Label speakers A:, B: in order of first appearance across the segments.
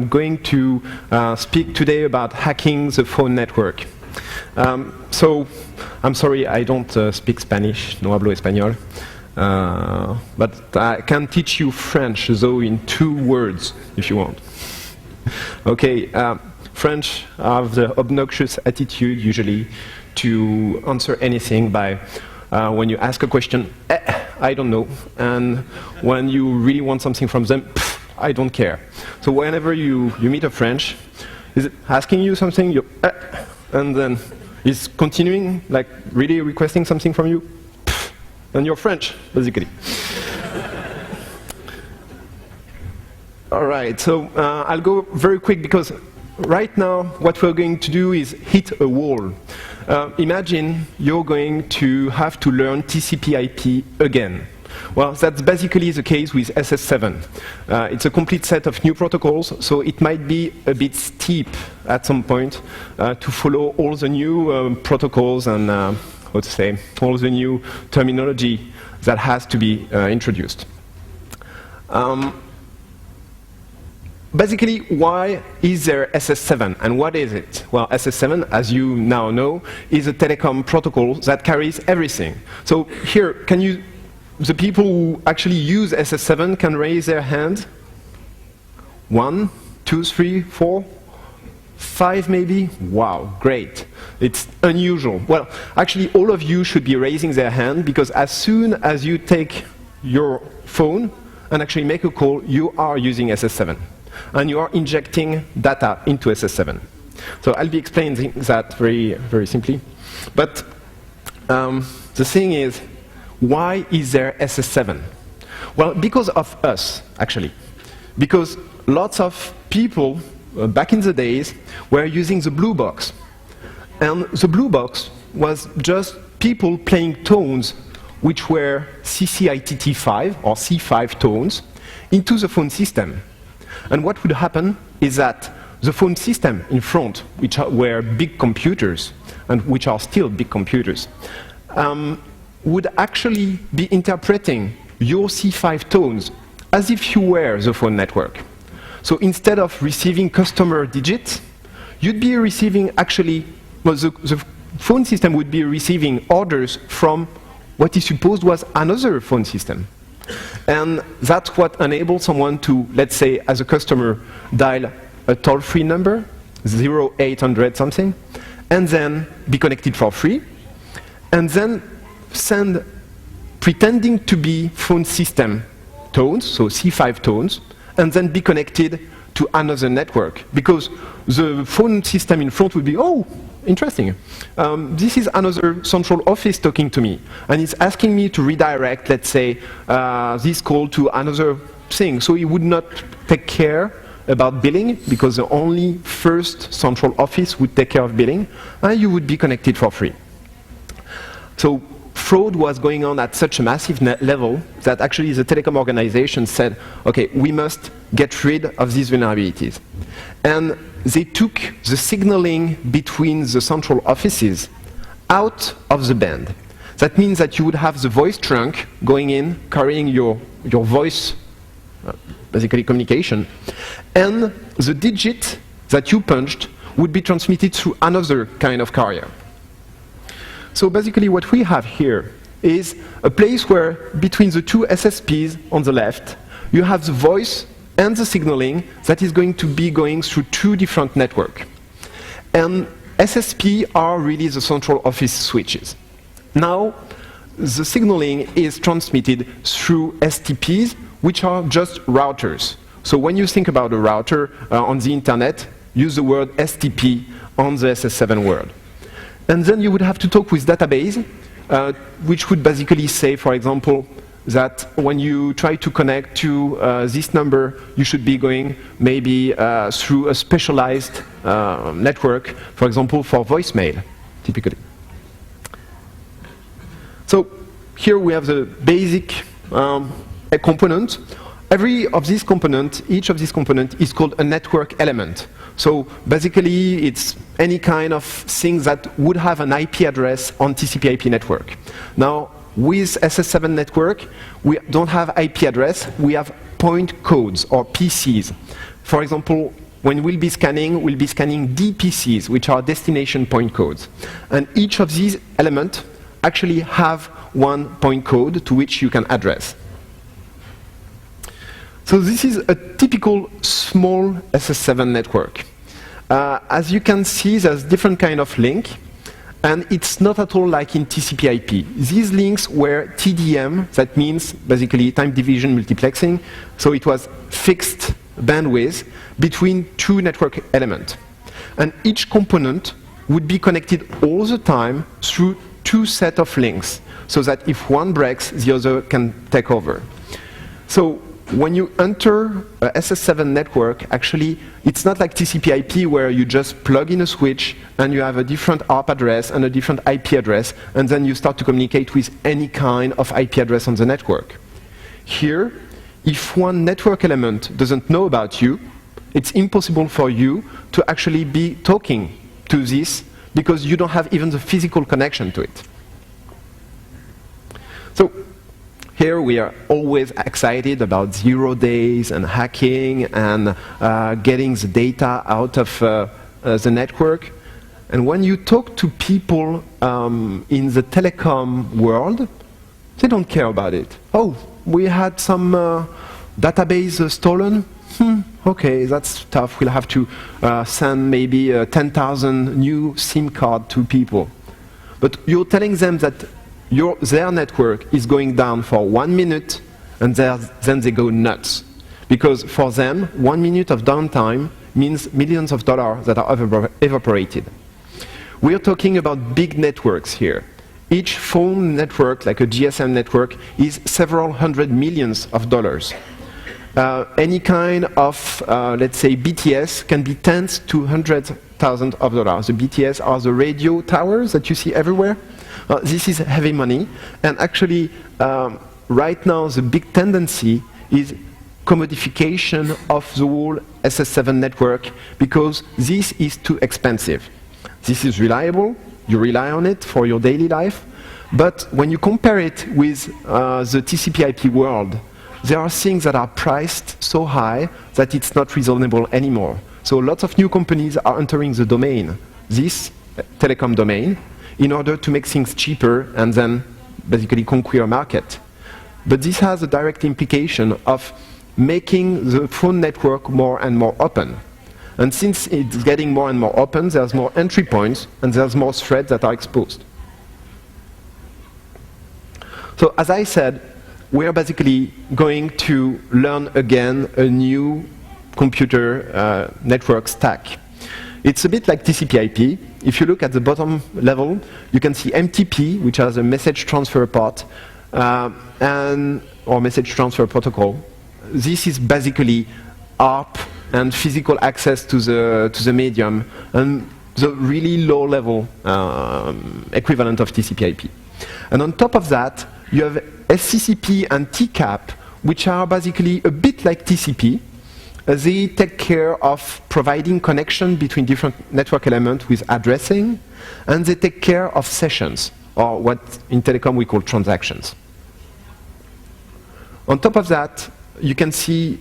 A: going to speak today about hacking the phone network. So, I'm sorry, I don't speak Spanish, no hablo español. But I can teach you French, though, in 2 words, if you want. Okay, French have the obnoxious attitude, usually, to answer anything by, when you ask a question, I don't know, and when you really want something from them, I don't care. So whenever you meet a French, is asking you something, you and then is continuing, like really requesting something from you, and you're French, basically. All right, so I'll go very quick because right now what we're going to do is hit a wall. Imagine you're going to have to learn TCP/IP again. Well, that's basically the case with SS7. It's a complete set of new protocols, so it might be a bit steep at some point to follow all the new protocols and, how to say, all the new terminology that has to be introduced. Basically, why is there SS7 and what is it? Well, SS7, as you now know, is a telecom protocol that carries everything. So here, the people who actually use SS7 can raise their hand. 1, 2, 3, 4, 5 maybe? Wow, great. It's unusual. Well, actually all of you should be raising their hand because as soon as you take your phone and actually make a call, you are using SS7. And you are injecting data into SS7. So I'll be explaining that very, very simply. But the thing is, why is there SS7? Well, because of us, actually. Because lots of people, back in the days, were using the blue box. And the blue box was just people playing tones which were CCITT5 or C5 tones into the phone system. And what would happen is that the phone system in front, which were big computers, and which are still big computers, would actually be interpreting your C5 tones as if you were the phone network. So instead of receiving customer digits, you'd be receiving actually, well, the phone system would be receiving orders from what is supposed was another phone system. And that's what enables someone to, let's say, as a customer, dial a toll-free number, 0800 something, and then be connected for free, and then send, pretending to be phone system tones, so C5 tones, and then be connected to another network. Because the phone system in front would be, oh, interesting. This is another central office talking to me, and it's asking me to redirect, let's say, this call to another thing. So it would not take care about billing, because the only first central office would take care of billing, and you would be connected for free. So fraud was going on at such a massive level that actually the telecom organization said, okay, we must get rid of these vulnerabilities. And they took the signaling between the central offices out of the band. That means that you would have the voice trunk going in, carrying your voice, basically communication, and the digit that you punched would be transmitted through another kind of carrier. So basically what we have here is a place where between the two SSPs on the left, you have the voice and the signaling that is going to be going through 2 different networks. And SSP are really the central office switches. Now, the signaling is transmitted through STPs, which are just routers. So when you think about a router on the internet, use the word STP on the SS7 world. And then you would have to talk with database, which would basically say, for example, that when you try to connect to this number, you should be going maybe through a specialized network, for example, for voicemail, typically. So here we have the basic component. Every of these components, each of these components is called a network element. So basically, it's any kind of thing that would have an IP address on TCP/IP network. Now, with SS7 network, we don't have IP address, we have point codes, or PCs. For example, when we'll be scanning DPCs, which are destination point codes. And each of these elements actually have one point code to which you can address. So this is a typical small SS7 network. As you can see, there's different kind of link, and it's not at all like in TCP/IP. These links were TDM, that means basically time division multiplexing, so it was fixed bandwidth between two network elements. And each component would be connected all the time through two sets of links, so that if one breaks, the other can take over. So when you enter a SS7 network, actually, it's not like TCP/IP where you just plug in a switch and you have a different ARP address and a different IP address, and then you start to communicate with any kind of IP address on the network. Here, if one network element doesn't know about you, it's impossible for you to actually be talking to this because you don't have even the physical connection to it. So here we are always excited about 0 days and hacking and getting the data out of the network. And when you talk to people in the telecom world, they don't care about it. Oh, we had some database stolen? Okay, that's tough. We'll have to send maybe 10,000 new SIM cards to people. But you're telling them that their network is going down for 1 minute, and then they go nuts. Because for them, 1 minute of downtime means millions of dollars that are evaporated. We are talking about big networks here. Each phone network, like a GSM network, is several hundred millions of dollars. Any kind of, let's say, BTS can be tens to hundreds of thousands of dollars. The BTS are the radio towers that you see everywhere. This is heavy money, and actually, right now, the big tendency is commodification of the whole SS7 network, because this is too expensive. This is reliable, you rely on it for your daily life, but when you compare it with the TCP/IP world, there are things that are priced so high that it's not reasonable anymore. So lots of new companies are entering the domain, this telecom domain, in order to make things cheaper and then basically conquer a market. But this has a direct implication of making the phone network more and more open. And since it's getting more and more open, there's more entry points and there's more threads that are exposed. So as I said, we're basically going to learn again a new computer network stack. It's a bit like TCP/IP. If you look at the bottom level, you can see MTP, which has a message transfer part, or message transfer protocol. This is basically ARP and physical access to the medium, and the really low-level equivalent of TCP/IP. And on top of that, you have SCCP and TCAP, which are basically a bit like TCP. They take care of providing connection between different network elements with addressing, and they take care of sessions, or what in telecom we call transactions. On top of that, you can see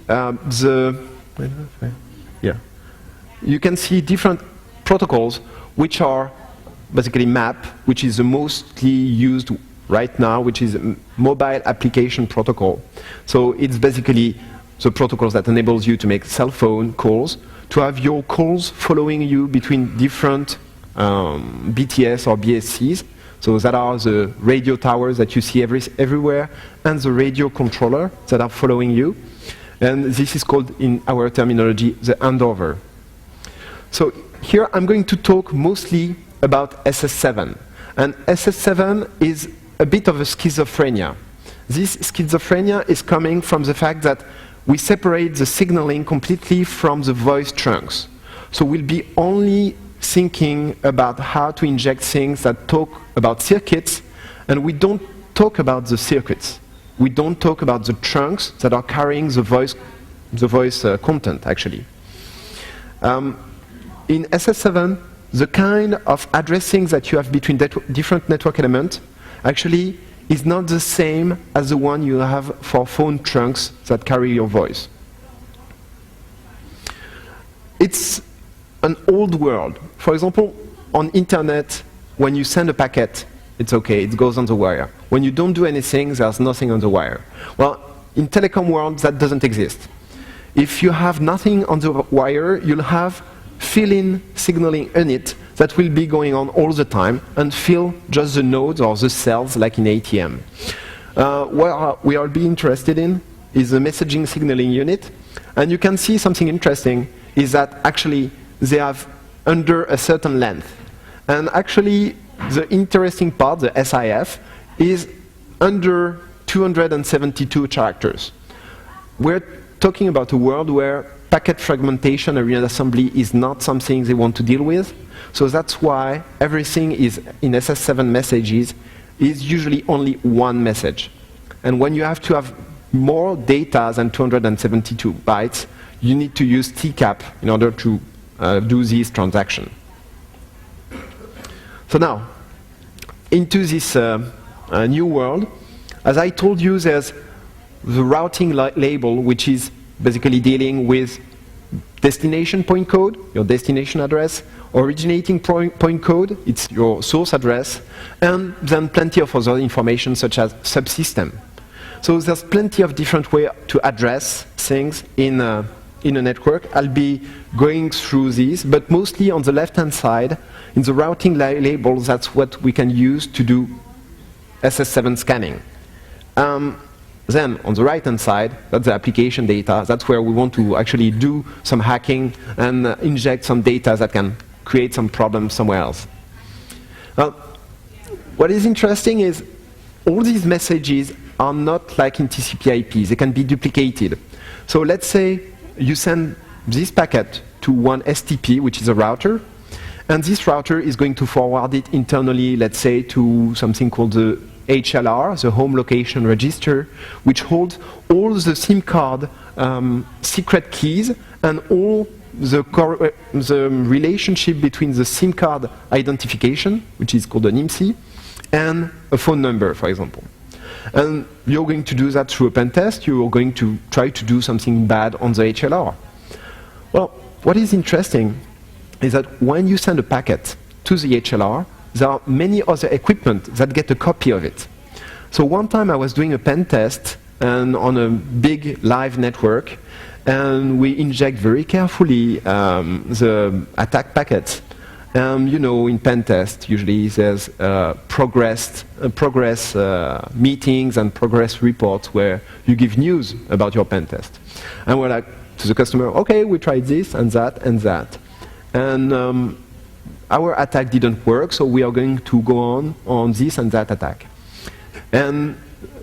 A: you can see different protocols which are basically MAP, which is the mostly used right now, which is a mobile application protocol. So it's basically the protocols that enables you to make cell phone calls, to have your calls following you between different BTS or BSCs. So that are the radio towers that you see everywhere, and the radio controller that are following you. And this is called, in our terminology, the handover. So here I'm going to talk mostly about SS7. And SS7 is a bit of a schizophrenia. This schizophrenia is coming from the fact that we separate the signaling completely from the voice trunks. So we'll be only thinking about how to inject things that talk about circuits, and we don't talk about the circuits. We don't talk about the trunks that are carrying the voice content, actually. In SS7, the kind of addressing that you have between different network elements actually is not the same as the one you have for phone trunks that carry your voice. it's an old world. For example, on internet, when you send a packet, it's okay, it goes on the wire. When you don't do anything, there's nothing on the wire. Well, in telecom world, that doesn't exist. If you have nothing on the wire, you'll have fill-in signaling unit that will be going on all the time and fill just the nodes or the cells like in ATM. What we are being interested in is the messaging signaling unit. And you can see something interesting is that actually they have under a certain length. And actually the interesting part, the SIF, is under 272 characters. We're talking about a world where packet fragmentation and reassembly is not something they want to deal with. So that's why everything is in SS7 messages is usually only one message. And when you have to have more data than 272 bytes, you need to use TCAP in order to do this transaction. So now, into this new world, as I told you, there's the routing label, which is basically dealing with destination point code, your destination address, originating point code, it's your source address, and then plenty of other information such as subsystem. So there's plenty of different ways to address things in a network. I'll be going through these, but mostly on the left-hand side, in the routing label, that's what we can use to do SS7 scanning. Then, on the right-hand side, that's the application data. That's where we want to actually do some hacking and inject some data that can create some problems somewhere else. What is interesting is all these messages are not like in TCP/IP. They can be duplicated. So let's say you send this packet to one STP, which is a router, and this router is going to forward it internally, let's say, to something called the HLR, the home location register, which holds all the SIM card secret keys and all the relationship between the SIM card identification, which is called an IMSI, and a phone number, for example. And you're going to do that through a pen test. You're going to try to do something bad on the HLR. Well, what is interesting is that when you send a packet to the HLR, there are many other equipment that get a copy of it. So one time I was doing a pen test and on a big live network, and we inject very carefully the attack packets. You know, in pen test, usually there's progress meetings and progress reports where you give news about your pen test. And we're like to the customer, okay, we tried this and that and that. And our attack didn't work, so we are going to go on this and that attack. And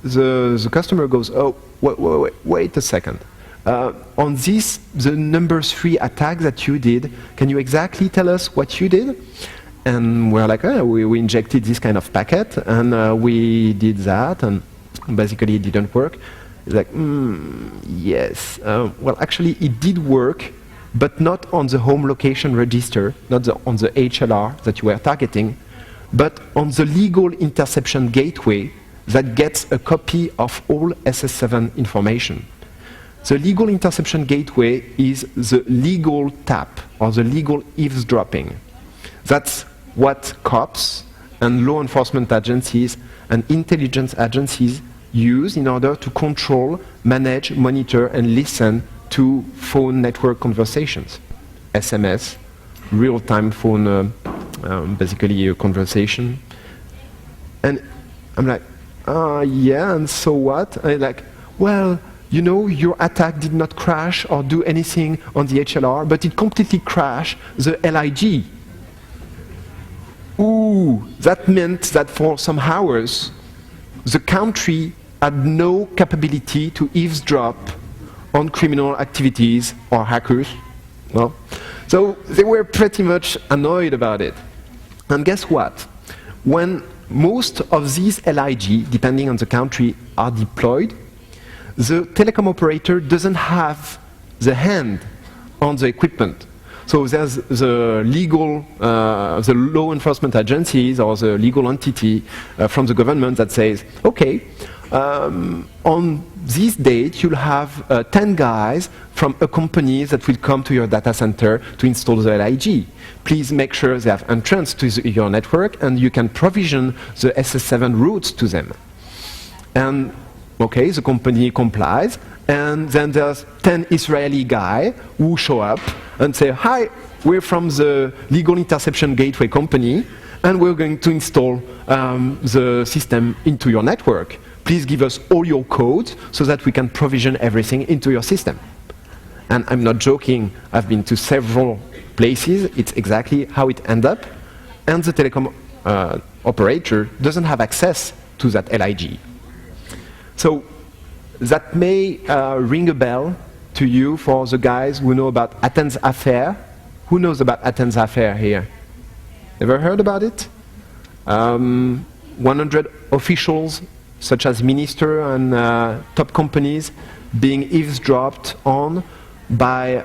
A: the customer goes, oh, wait a second. On this, the number 3 attack that you did, can you exactly tell us what you did? And we're like, oh, we injected this kind of packet, and we did that, and basically it didn't work. It's like, yes. Well, actually, it did work, but not on the home location register, not on the HLR that you were targeting, but on the legal interception gateway that gets a copy of all SS7 information. The legal interception gateway is the legal tap, or the legal eavesdropping. That's what cops and law enforcement agencies and intelligence agencies use in order to control, manage, monitor, and listen to phone network conversations. SMS, real-time phone, basically a conversation. And I'm like, yeah, and so what? And like, well, you know, your attack did not crash or do anything on the HLR, but it completely crashed the LIG. Ooh, that meant that for some hours, the country had no capability to eavesdrop on criminal activities or hackers. Well, so they were pretty much annoyed about it. And guess what? When most of these LIG, depending on the country, are deployed, the telecom operator doesn't have the hand on the equipment. So there's the legal, the law enforcement agencies or the legal entity from the government that says, okay, on this date, you'll have 10 guys from a company that will come to your data center to install the LIG. Please make sure they have entrance to your network, and you can provision the SS7 routes to them. And okay, the company complies, and then there's 10 Israeli guys who show up and say, hi, we're from the legal interception gateway company, and we're going to install the system into your network. Please give us all your code so that we can provision everything into your system. And I'm not joking, I've been to several places, it's exactly how it ends up, and the telecom operator doesn't have access to that LIG. So that may ring a bell to you for the guys who know about Athens Affair. Who knows about Athens Affair here? Ever heard about it? 100 officials, such as minister and top companies, being eavesdropped on by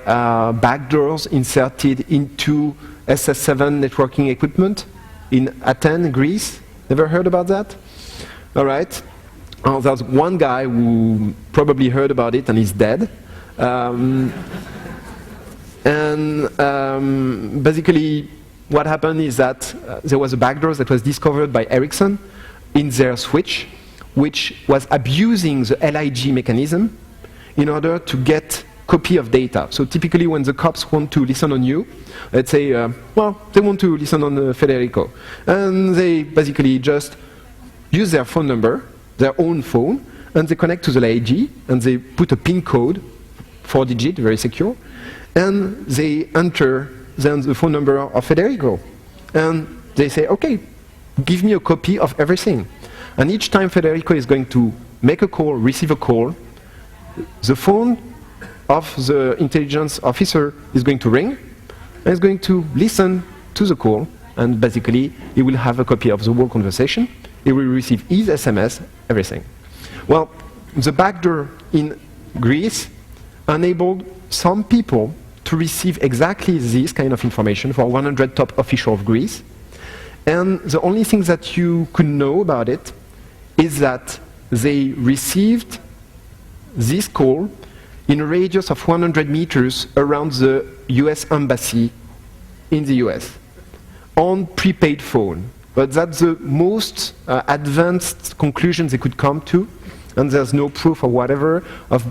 A: backdoors inserted into SS7 networking equipment in Athens, Greece. Ever heard about that? All right. There's one guy who probably heard about it and is dead. Basically, what happened is that there was a backdoor that was discovered by Ericsson in their switch, which was abusing the LIG mechanism in order to get copy of data. So typically when the cops want to listen on you, let's say, well, they want to listen on Federico. And they basically just use their phone number, their own phone, and they connect to the LIG, and they put a PIN code, 4-digit, very secure, and they enter then the phone number of Federico. And they say, okay, give me a copy of everything. And each time Federico is going to make a call, receive a call, the phone of the intelligence officer is going to ring, and is going to listen to the call, and basically he will have a copy of the whole conversation, he will receive his SMS, everything. Well, the backdoor in Greece enabled some people to receive exactly this kind of information for 100 top officials of Greece. And the only thing that you could know about it is that they received this call in a radius of 100 meters around the US embassy in the US on prepaid phone. But that's the most advanced conclusion they could come to, and there's no proof or whatever of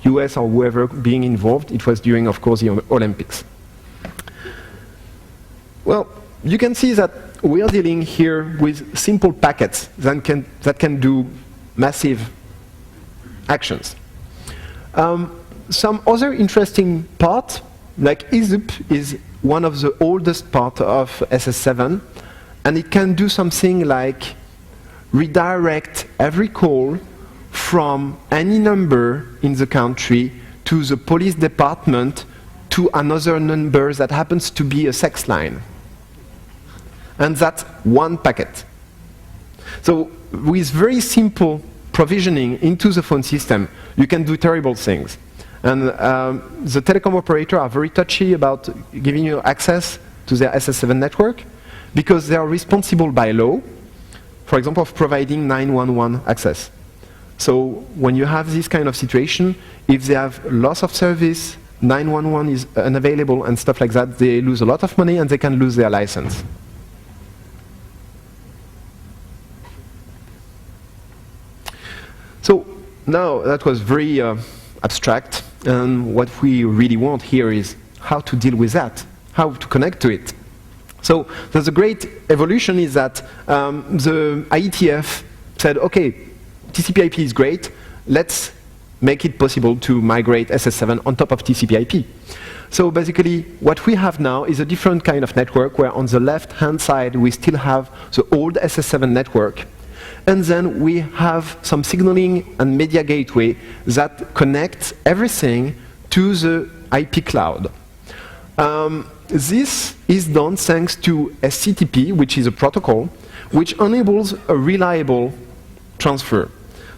A: US or whoever being involved. It was during, of course, the Olympics. Well, you can see that we are dealing here with simple packets that can do massive actions. Some other interesting part, like ISUP is one of the oldest part of SS7, and it can do something like redirect every call from any number in the country to the police department to another number that happens to be a sex line. And that's one packet. So with very simple provisioning into the phone system, you can do terrible things. And the telecom operator are very touchy about giving you access to their SS7 network because they are responsible by law, for example, of providing 911 access. So when you have this kind of situation, if they have loss of service, 911 is unavailable and stuff like that, they lose a lot of money and they can lose their license. So now that was very abstract, and what we really want here is how to deal with that, how to connect to it. So there's a great evolution is that the IETF said, okay, TCP/IP is great, let's make it possible to migrate SS7 on top of TCP/IP. So basically what we have now is a different kind of network where on the left-hand side we still have the old SS7 network, and then we have some signaling and media gateway that connects everything to the IP cloud. This is done thanks to SCTP, which is a protocol, which enables a reliable transfer.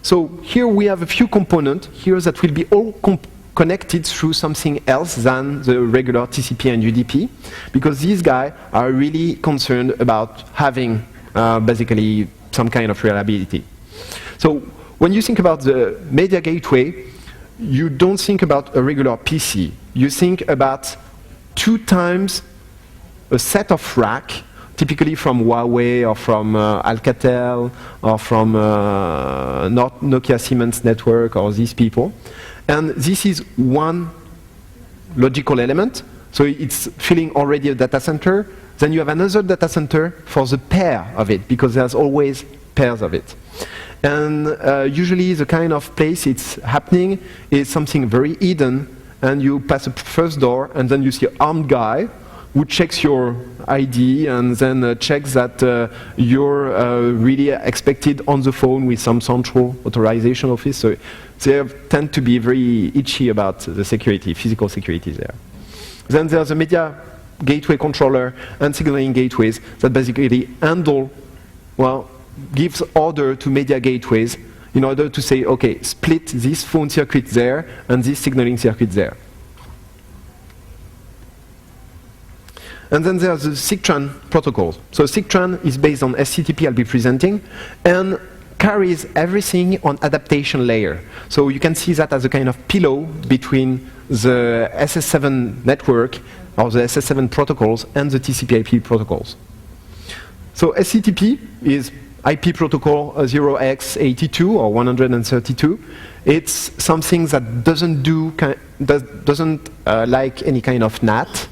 A: So here we have a few components here that will be all connected through something else than the regular TCP and UDP, because these guys are really concerned about having basically some kind of reliability. So when you think about the media gateway, you don't think about a regular PC. You think about 2 times a set of rack, typically from Huawei or from Alcatel or from Nokia Siemens network or these people. And this is one logical element. So it's filling already a data center. Then you have another data center for the pair of it, because there's always pairs of it. And usually the kind of place it's happening is something very hidden, and you pass the first door, and then you see an armed guy who checks your ID and then checks that you're really expected on the phone with some central authorization office. So they tend to be very itchy about the security, physical security there. Then there's a media gateway controller and signaling gateways that basically handle, well, gives order to media gateways in order to say, okay, split this phone circuit there and this signaling circuit there. And then there's the SIGTRAN protocol. So SIGTRAN is based on SCTP I'll be presenting, and carries everything on adaptation layer. So you can see that as a kind of pillow between the SS7 network, or the SS7 protocols, and the TCP/IP protocols. So SCTP is IP protocol 0x82 or 132. It's something that doesn't like any kind of NAT,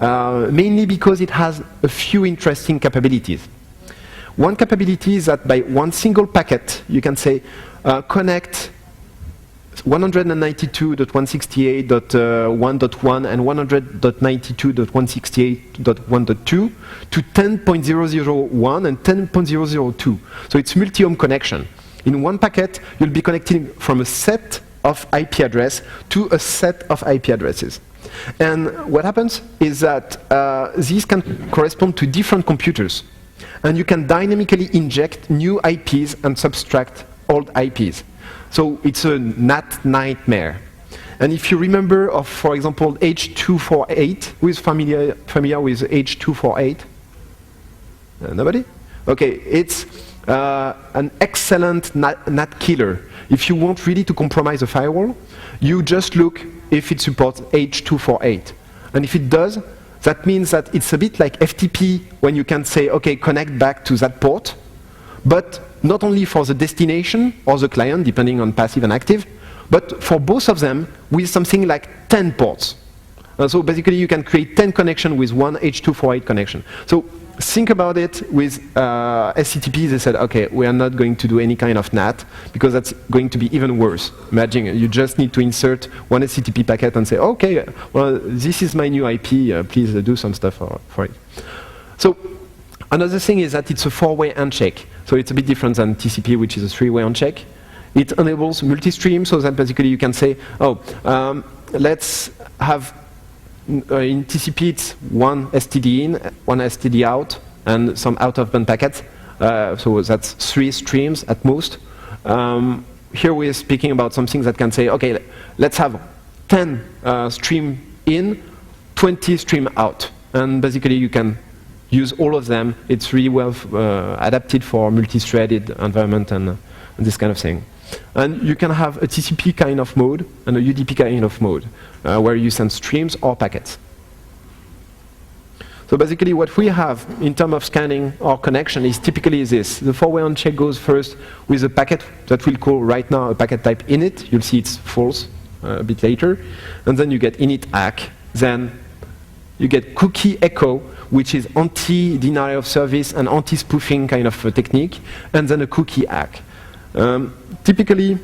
A: mainly because it has a few interesting capabilities. One capability is that by one single packet, you can say connect 192.168.1.1 and 100.92.168.1.2 to 10.001 and 10.002. So it's multi-home connection. In one packet, you'll be connecting from a set of IP address to a set of IP addresses. And what happens is that these can correspond to different computers. And you can dynamically inject new IPs and subtract old IPs. So it's a NAT nightmare. And if you remember of, for example, H248, who is familiar with H248? Nobody? Okay, it's an excellent NAT killer. If you want really to compromise a firewall, you just look if it supports H248. And if it does, that means that it's a bit like FTP when you can say, okay, connect back to that port, but not only for the destination or the client, depending on passive and active, but for both of them with something like 10 ports. So basically you can create 10 connections with one H248 connection. So think about it with SCTP. They said, okay, we are not going to do any kind of NAT because that's going to be even worse. Imagine you just need to insert one SCTP packet and say, okay, well, this is my new IP, please do some stuff for it. So another thing is that it's a 4-way handshake. So it's a bit different than TCP, which is a 3-way handshake. It enables multi-stream, so that basically you can say, oh, let's have, in TCP it's one STD in, one STD out, and some out-of-band packets. So that's 3 streams at most. Here we're speaking about something that can say, okay, let's have 10 stream in, 20 stream out. And basically you can use all of them. It's really well adapted for multi-threaded environment and this kind of thing. And you can have a TCP kind of mode and a UDP kind of mode, where you send streams or packets. So basically what we have in terms of scanning or connection is typically this. The 4-way handshake goes first with a packet that we'll call right now a packet type init. You'll see it's false a bit later. And then you get init ACK. Then you get cookie echo, which is anti-denial of service and anti-spoofing kind of technique, and then a cookie ACK. Typically,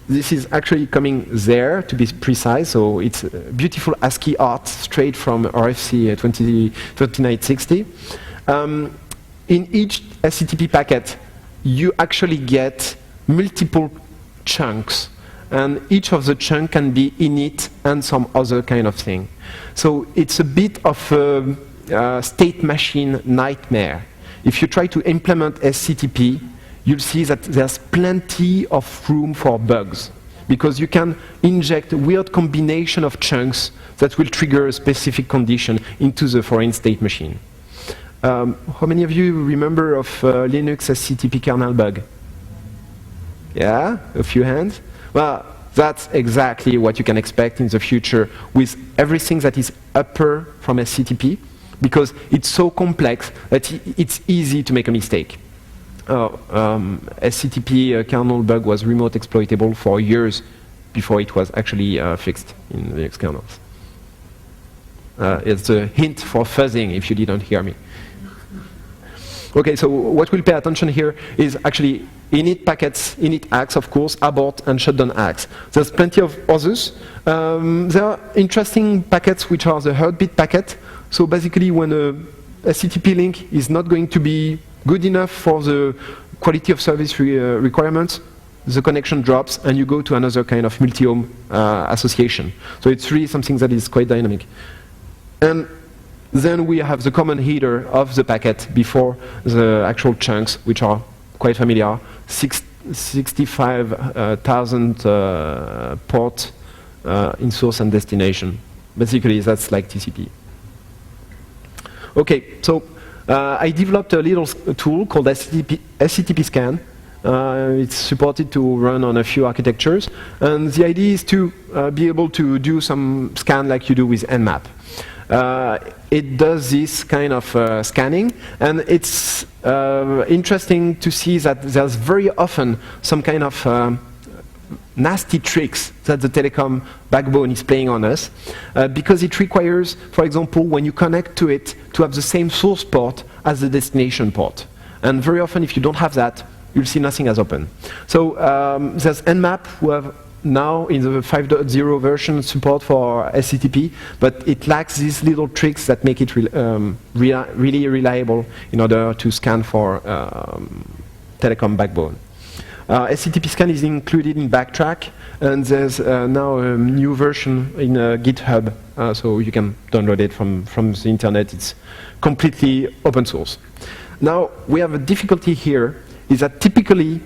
A: this is actually coming there, to be precise, so it's beautiful ASCII art straight from RFC 2960. In each SCTP packet, you actually get multiple chunks, and each of the chunks can be init and some other kind of thing. So it's a bit of a state machine nightmare. If you try to implement SCTP, you'll see that there's plenty of room for bugs, because you can inject a weird combination of chunks that will trigger a specific condition into the foreign state machine. How many of you remember of Linux SCTP kernel bug? Yeah, a few hands. Well, that's exactly what you can expect in the future with everything that is upper from SCTP, because it's so complex that it's easy to make a mistake. SCTP kernel bug was remote exploitable for years before it was actually fixed in Linux kernels. It's a hint for fuzzing if you didn't hear me. Okay, so what we'll pay attention here is actually init packets, init acts, of course, abort and shutdown acts. There's plenty of others. There are interesting packets which are the heartbeat packet. So basically when a SCTP link is not going to be good enough for the quality of service requirements, the connection drops and you go to another kind of multi-home association. So it's really something that is quite dynamic. And then we have the common header of the packet before the actual chunks, which are quite familiar. 65,000 ports in source and destination. Basically, that's like TCP. Okay, so I developed a little tool called SCTP scan. It's supported to run on a few architectures. And the idea is to be able to do some scan like you do with Nmap. It does this kind of scanning, and it's interesting to see that there's very often some kind of nasty tricks that the telecom backbone is playing on us, because it requires, for example, when you connect to it, to have the same source port as the destination port. And very often, if you don't have that, you'll see nothing as open. So there's Nmap, who have now in the 5.0 version support for SCTP, but it lacks these little tricks that make it really reliable in order to scan for telecom backbone. SCTP scan is included in Backtrack, and there's now a new version in GitHub, so you can download it from the internet. It's completely open source. Now, we have a difficulty here, is that typically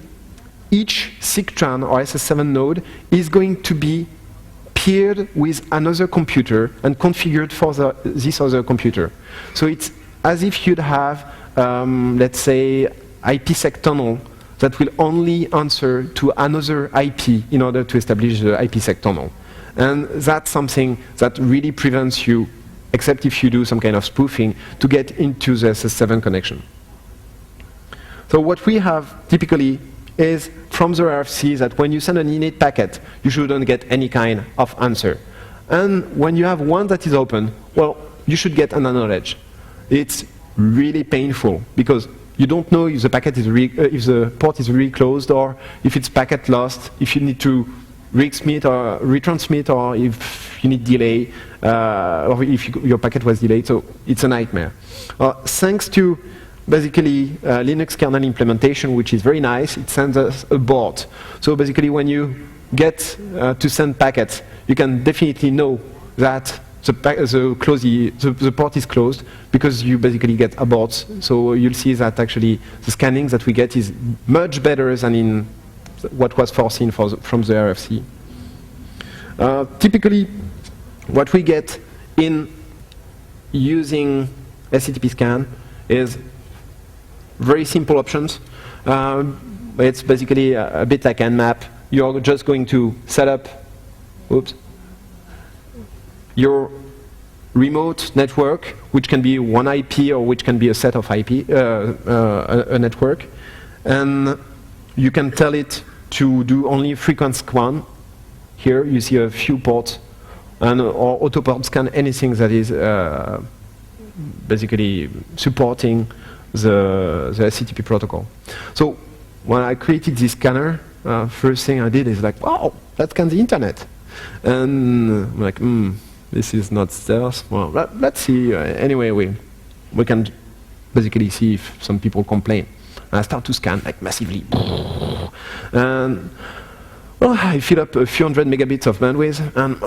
A: each SIGTRAN or SS7 node is going to be paired with another computer and configured for this other computer. So it's as if you'd have, let's say, IPsec tunnel that will only answer to another IP in order to establish the IPsec tunnel. And that's something that really prevents you, except if you do some kind of spoofing, to get into the SS7 connection. So what we have typically is from the RFC that when you send an init packet, you shouldn't get any kind of answer. And when you have one that is open, well, you should get an acknowledge. It's really painful because you don't know if the packet is if the port is really closed, or if it's packet lost, if you need to retransmit, or if you need delay, or if your packet was delayed. So it's a nightmare. Thanks to basically Linux kernel implementation, which is very nice, it sends us a board. So basically when you get to send packets, you can definitely know that the port is closed, because you basically get aborts. So you'll see that actually the scanning that we get is much better than in what was foreseen from the RFC. Typically, what we get in using SCTP scan is very simple options. It's basically a bit like Nmap. You're just going to set up your remote network, which can be one IP or which can be a set of IP, a network. And you can tell it to do only frequency scan. Here you see a few ports, and or auto port scan anything that is basically supporting the SCTP protocol. So when I created this scanner, first thing I did is like, wow, that scans the internet. And I'm like, this is not stealth. Well, let's see. Anyway, we can basically see if some people complain. And I start to scan like massively. And well, I fill up a few hundred megabits of bandwidth, and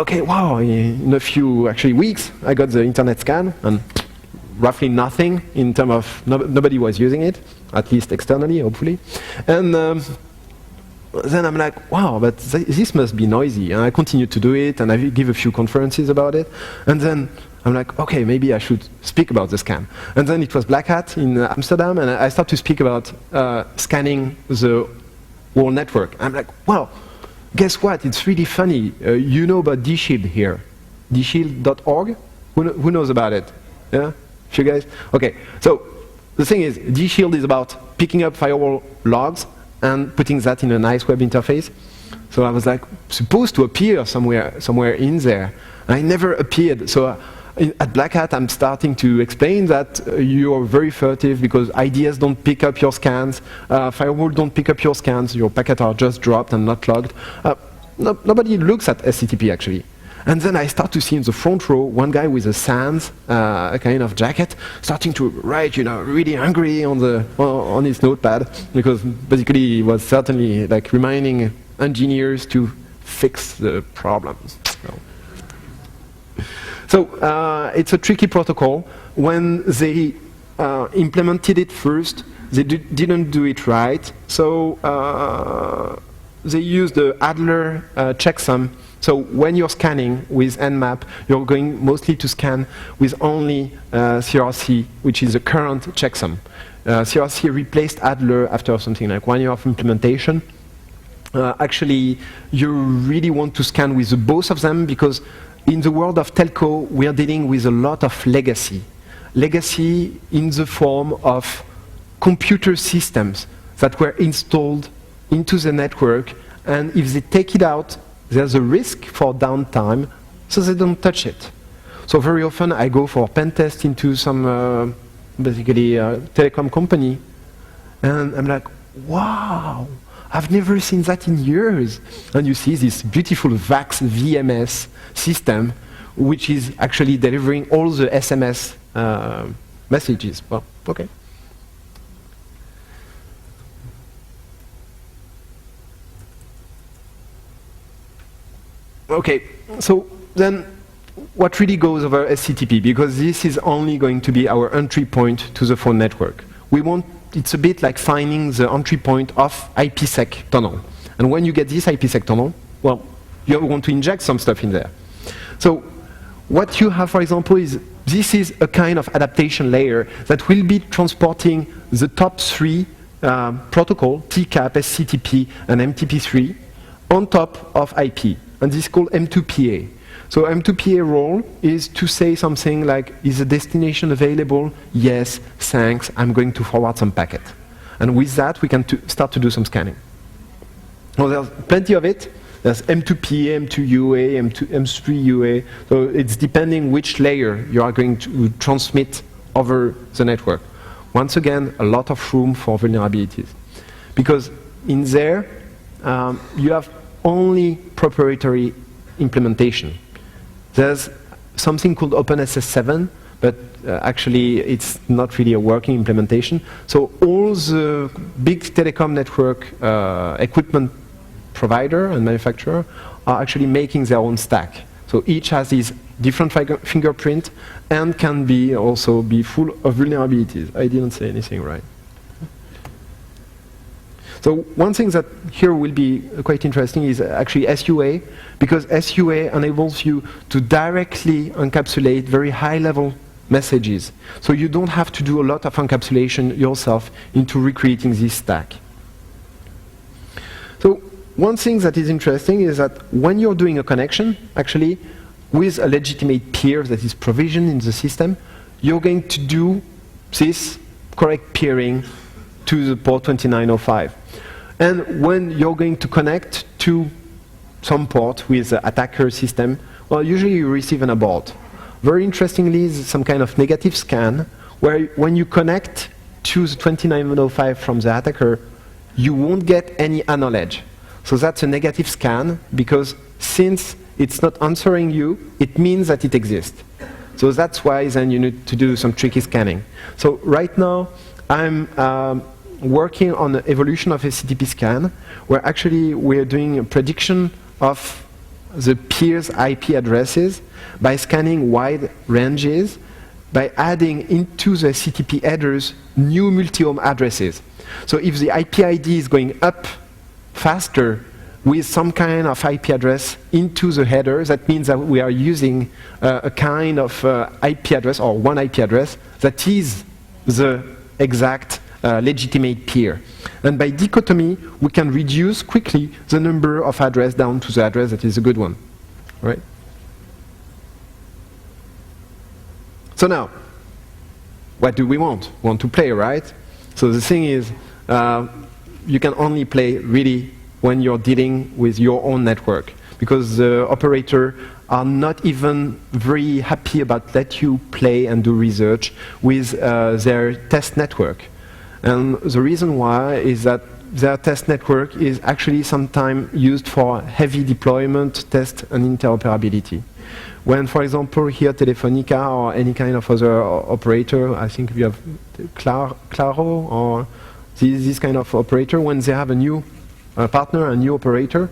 A: okay, wow, in a few actually weeks, I got the internet scan, and roughly nothing in terms of nobody was using it, at least externally, hopefully. And then I'm like, wow, but this must be noisy. And I continued to do it, and I give a few conferences about it. And then I'm like, okay, maybe I should speak about the scan. And then it was Black Hat in Amsterdam, and I started to speak about scanning the whole network. I'm like, well, guess what? It's really funny. You know about dshield here, dshield.org. Who knows about it? Yeah, you guys. Okay. So the thing is, dshield is about picking up firewall logs and putting that in a nice web interface. So I was like supposed to appear somewhere in there. I never appeared. So at Black Hat, I'm starting to explain that you are very furtive because IDS don't pick up your scans, firewall don't pick up your scans, your packets are just dropped and not logged. Nobody looks at SCTP actually. And then I start to see in the front row one guy with a SANS kind of jacket starting to write, really angry on his notepad because basically he was certainly like reminding engineers to fix the problems. So it's a tricky protocol. When they implemented it first, they didn't do it right. So they used the Adler checksum. So when you're scanning with Nmap, you're going mostly to scan with only CRC, which is the current checksum. CRC replaced Adler after something like 1 year of implementation. Actually, you really want to scan with both of them because in the world of telco, we are dealing with a lot of legacy. Legacy in the form of computer systems that were installed into the network, and if they take it out, there's a risk for downtime, so they don't touch it. So very often I go for a pen test into some basically telecom company, and I'm like, wow, I've never seen that in years. And you see this beautiful VAX VMS system, which is actually delivering all the SMS messages. Well, okay. Okay, so then what really goes over SCTP? Because this is only going to be our entry point to the phone network. It's a bit like finding the entry point of IPsec tunnel. And when you get this IPsec tunnel, well, you want to inject some stuff in there. So what you have, for example, is this is a kind of adaptation layer that will be transporting the top three protocol, TCAP, SCTP, and MTP3, on top of IP. And this is called M2PA. So M2PA role is to say something like, is the destination available? Yes, thanks, I'm going to forward some packet. And with that, we can start to do some scanning. Well, there's plenty of it. There's M2PA, M2UA, M3UA. So it's depending which layer you are going to transmit over the network. Once again, a lot of room for vulnerabilities. Because in there, you have only proprietary implementation. There's something called OpenSS7, but actually it's not really a working implementation. So all the big telecom network equipment provider and manufacturer are actually making their own stack. So each has these different fingerprint and can be also be full of vulnerabilities. I didn't say anything right. So one thing that here will be quite interesting is actually SUA, because SUA enables you to directly encapsulate very high-level messages. So you don't have to do a lot of encapsulation yourself into recreating this stack. So one thing that is interesting is that when you're doing a connection, actually, with a legitimate peer that is provisioned in the system, you're going to do this correct peering to the port 2905. And when you're going to connect to some port with the attacker system, well, usually you receive an abort. Very interestingly, some kind of negative scan, where when you connect to the 2905 from the attacker, you won't get any acknowledge. So that's a negative scan, because since it's not answering you, it means that it exists. So that's why then you need to do some tricky scanning. So right now, I'm working on the evolution of SCTP scan, where actually we're doing a prediction of the peer's IP addresses by scanning wide ranges, by adding into the SCTP headers new multi-home addresses. So if the IP ID is going up faster with some kind of IP address into the header, that means that we are using a kind of IP address, or one IP address, that is the exact legitimate peer. And by dichotomy, we can reduce quickly the number of address down to the address that is a good one, right? So now, what do we want? We want to play, right? So the thing is, you can only play really when you're dealing with your own network, because the operator are not even very happy about let you play and do research with their test network. And the reason why is that their test network is actually sometimes used for heavy deployment, test, and interoperability. When, for example, here Telefonica or any kind of other operator, I think we have Claro or this kind of operator, when they have a new partner, a new operator,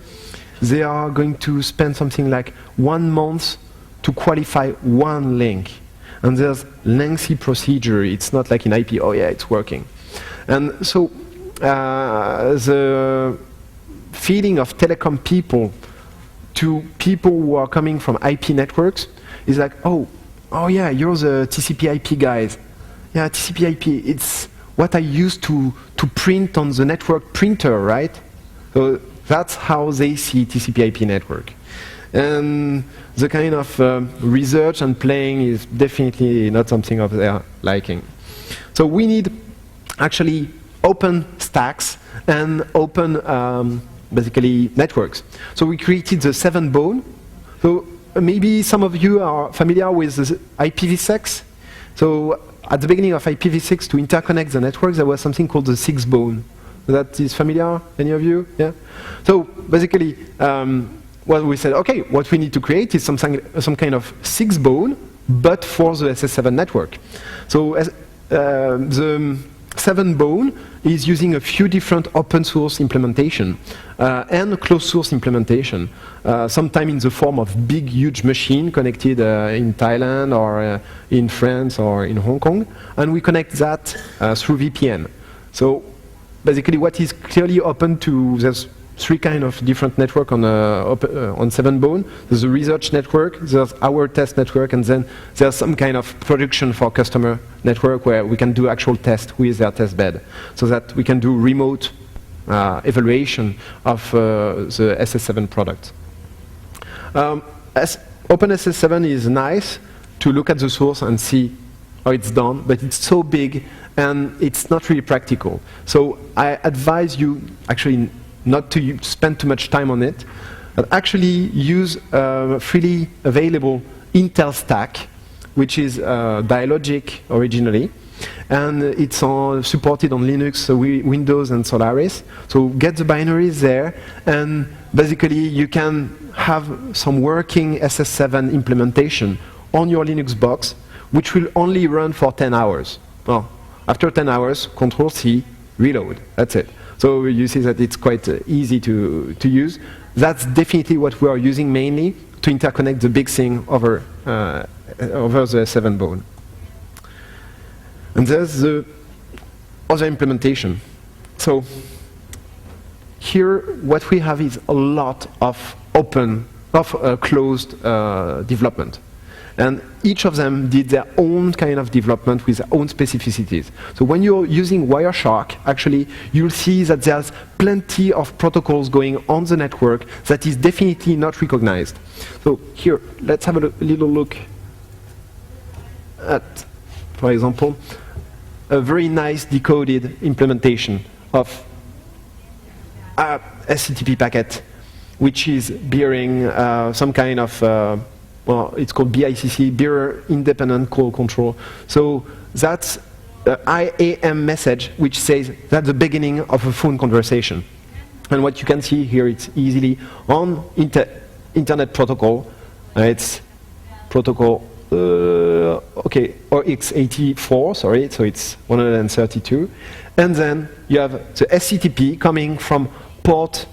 A: they are going to spend something like 1 month to qualify one link. And there's lengthy procedure. It's not like in IP, oh yeah, it's working. And so the feeling of telecom people to people who are coming from IP networks is like, oh yeah, you're the TCP IP guys. Yeah, TCP IP, it's what I used to print on the network printer, right? So that's how they see TCP IP network. And the kind of research and playing is definitely not something of their liking. So we need actually open stacks and open basically networks. So we created the SCCP. So maybe some of you are familiar with the IPv6. So at the beginning of IPv6, to interconnect the networks, there was something called the 6-bone. That is familiar? Any of you? Yeah? So basically, what we said, okay, what we need to create is some kind of 6-bone, but for the SS7 network. So the 7-bone is using a few different open source implementation and closed source implementation, sometime in the form of big, huge machine connected in Thailand or in France or in Hong Kong, and we connect that through VPN. So basically what is clearly open to, there's 3 kind of different network on 7-bone. There's a research network, there's our test network, and then there's some kind of production for customer network where we can do actual test with their test bed, so that we can do remote evaluation of the SS7 product. OpenSS7 is nice to look at the source and see how it's done, but it's so big and it's not really practical. So I advise you actually not to spend too much time on it, but actually use freely available Intel stack, which is Dialogic originally, and it's supported on Linux, Windows, and Solaris. So get the binaries there, and basically you can have some working SS7 implementation on your Linux box, which will only run for 10 hours. Well, after 10 hours, Control-C, reload, that's it. So you see that it's quite easy to use. That's definitely what we are using mainly to interconnect the big thing over the 7-bone. And there's the other implementation. So here what we have is a lot of closed development. And each of them did their own kind of development with their own specificities. So when you're using Wireshark, actually, you'll see that there's plenty of protocols going on the network that is definitely not recognized. So here, let's have a little look at, for example, a very nice decoded implementation of a SCTP packet, which is bearing some kind of well, it's called BICC, Bearer Independent Call Control. So that's the IAM message, which says that's the beginning of a phone conversation. And what you can see here, it's easily on Internet Protocol. It's protocol, okay, or X84, sorry, so it's 132. And then you have the SCTP coming from port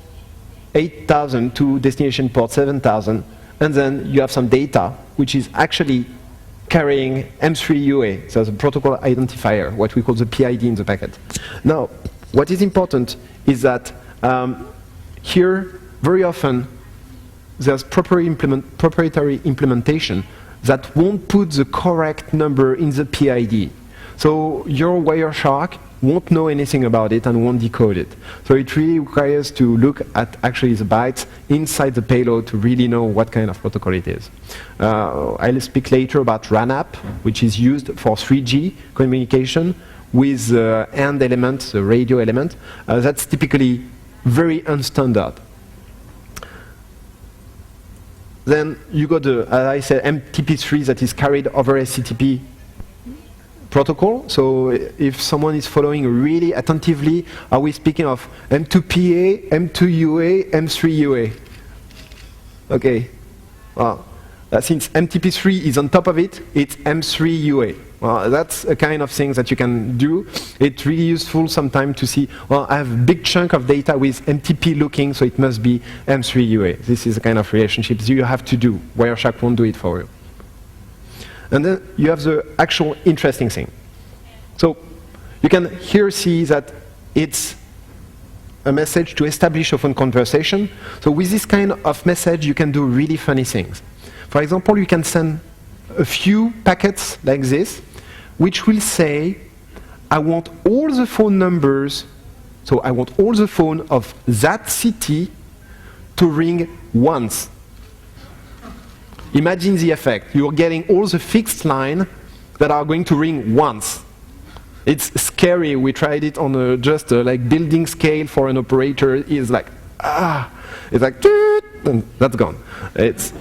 A: 8000 to destination port 7000. And then you have some data, which is actually carrying M3 UA, so the protocol identifier, what we call the PID in the packet. Now, what is important is that here, very often, there's proprietary implementation that won't put the correct number in the PID. So your Wireshark won't know anything about it and won't decode it. So it really requires to look at actually the bytes inside the payload to really know what kind of protocol it is. I'll speak later about RANAP, which is used for 3G communication with the end element, the radio element. That's typically very unstandard. Then you got the, as I said, MTP3 that is carried over SCTP protocol. So if someone is following really attentively, are we speaking of M2PA, M2UA, M3UA? Okay. Well, since MTP3 is on top of it, it's M3UA. Well, that's a kind of thing that you can do. It's really useful sometimes to see, well, I have a big chunk of data with MTP looking, so it must be M3UA. This is the kind of relationships you have to do. Wireshark won't do it for you. And then you have the actual interesting thing. So you can here see that it's a message to establish a phone conversation. So with this kind of message, you can do really funny things. For example, you can send a few packets like this, which will say, I want all the phone numbers, so I want all the phone of that city to ring once. Imagine the effect. You're getting all the fixed line that are going to ring once. It's scary. We tried it on just like building scale for an operator. It's like, it's like, and that's gone. It's,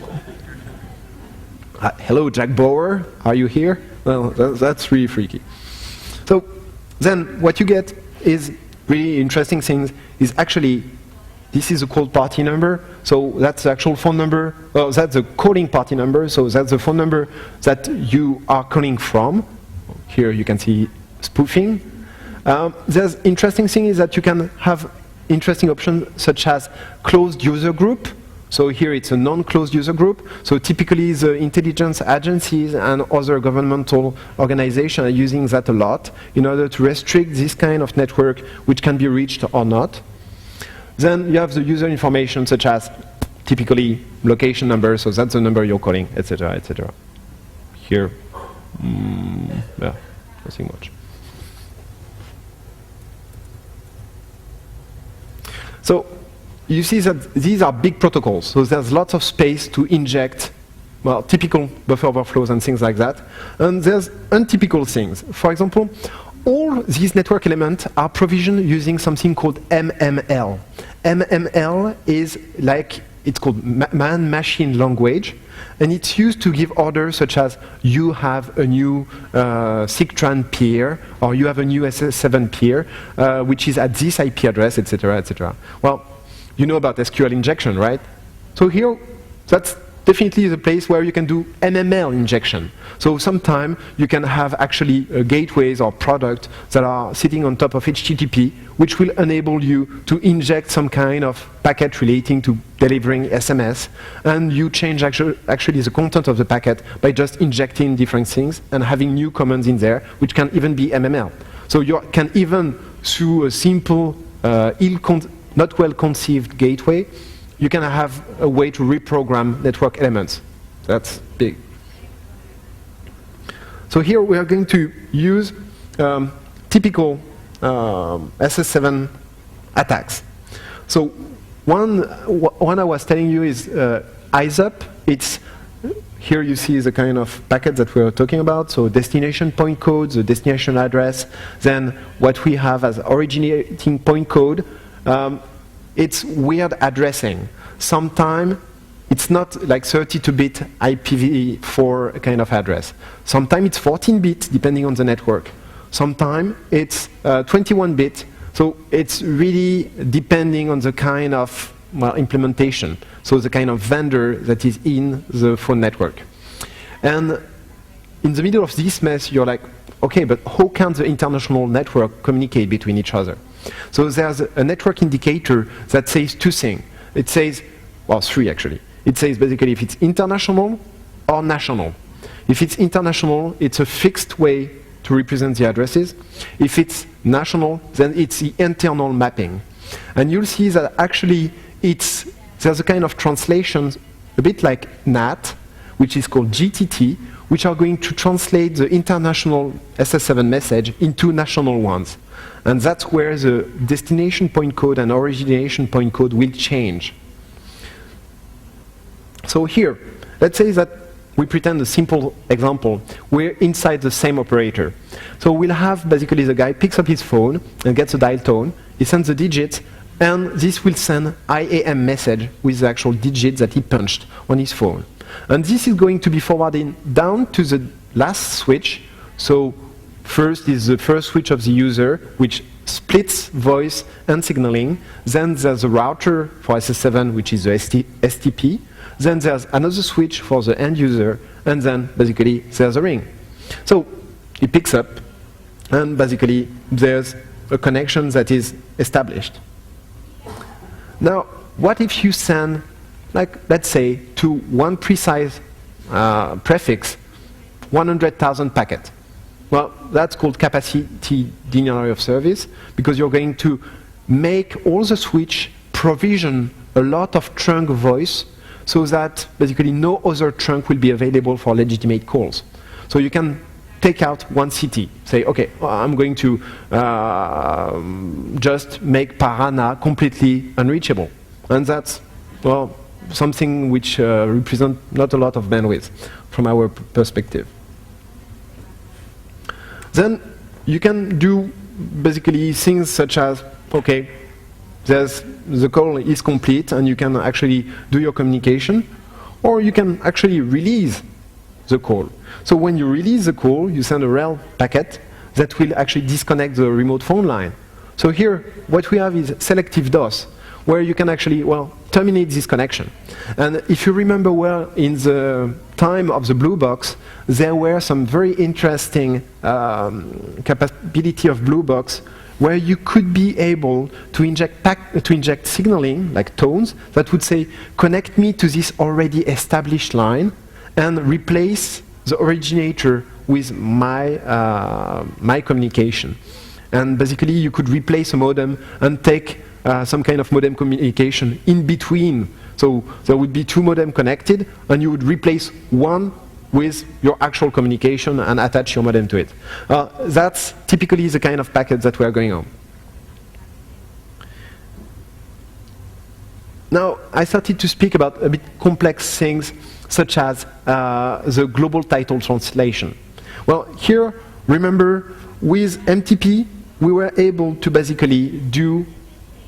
A: hello, Jack Bauer, are you here? Well, that's really freaky. So then what you get is really interesting things is actually, this is a called party number, so that's the actual phone number. Well, that's the calling party number, so that's the phone number that you are calling from. Here you can see spoofing. There's interesting thing is that you can have interesting options such as closed user group. So here it's a non-closed user group. So typically the intelligence agencies and other governmental organizations are using that a lot in order to restrict this kind of network which can be reached or not. Then you have the user information such as typically location number, so that's the number you're calling, etc., etc. Here, yeah, nothing much. So you see that these are big protocols, so there's lots of space to inject, well, typical buffer overflows and things like that. And there's untypical things. For example, all these network elements are provisioned using something called MML. MML is like, it's called man-machine language, and it's used to give orders such as you have a new SIGTRAN peer, or you have a new SS7 peer, which is at this IP address, etc., etc. Well, you know about SQL injection, right? So here, that's definitely the place where you can do MML injection. So sometime you can have actually gateways or products that are sitting on top of HTTP, which will enable you to inject some kind of packet relating to delivering SMS, and you change actually the content of the packet by just injecting different things and having new commands in there, which can even be MML. So you can even, through a simple, not well-conceived gateway, you can have a way to reprogram network elements. That's big. So here we are going to use typical SS7 attacks. So one I was telling you is eyes up. It's here you see the kind of packet that we are talking about. So destination point code, the destination address, then what we have as originating point code. It's weird addressing. Sometimes it's not like 32-bit IPv4 kind of address. Sometimes it's 14-bit, depending on the network. Sometimes it's 21-bit. So it's really depending on the kind of, well, implementation. So the kind of vendor that is in the phone network. And in the middle of this mess, you're like, okay, but how can the international network communicate between each other? So there's a network indicator that says two things. It says, well, three actually. It says basically if it's international or national. If it's international, it's a fixed way to represent the addresses. If it's national, then it's the internal mapping. And you'll see that actually there's a kind of translations, a bit like NAT, which is called GTT, which are going to translate the international SS7 message into national ones. And that's where the destination point code and origination point code will change. So here, let's say that we pretend a simple example. We're inside the same operator. So we'll have basically the guy picks up his phone and gets a dial tone. He sends the digits, and this will send IAM message with the actual digits that he punched on his phone. And this is going to be forwarded down to the last switch. So first is the first switch of the user, which splits voice and signaling. Then there's a router for SS7, which is the STP. Then there's another switch for the end user, and then basically there's a ring. So he picks up, and basically there's a connection that is established. Now, what if you send, like, let's say, to one precise prefix, 100,000 packets? Well, that's called capacity denial of service, because you're going to make all the switch provision a lot of trunk voice, so that basically no other trunk will be available for legitimate calls. So you can take out one city, say, okay, well, I'm going to just make Parana completely unreachable. And that's, well, something which represents not a lot of bandwidth from our perspective. Then you can do basically things such as, okay, the call is complete and you can actually do your communication, or you can actually release the call. So when you release the call, you send a rel packet that will actually disconnect the remote phone line. So here, what we have is selective DOS, where you can actually, well, terminate this connection. And if you remember well, in the time of the blue box, there were some very interesting capability of blue box where you could be able to inject signaling, like tones, that would say, connect me to this already established line and replace the originator with my, my communication. And basically, you could replace a modem and take some kind of modem communication in between. So there would be two modems connected, and you would replace one with your actual communication and attach your modem to it. That's typically the kind of packet that we are going on. Now, I started to speak about a bit complex things, such as the global title translation. Well, here, remember, with MTP, we were able to basically do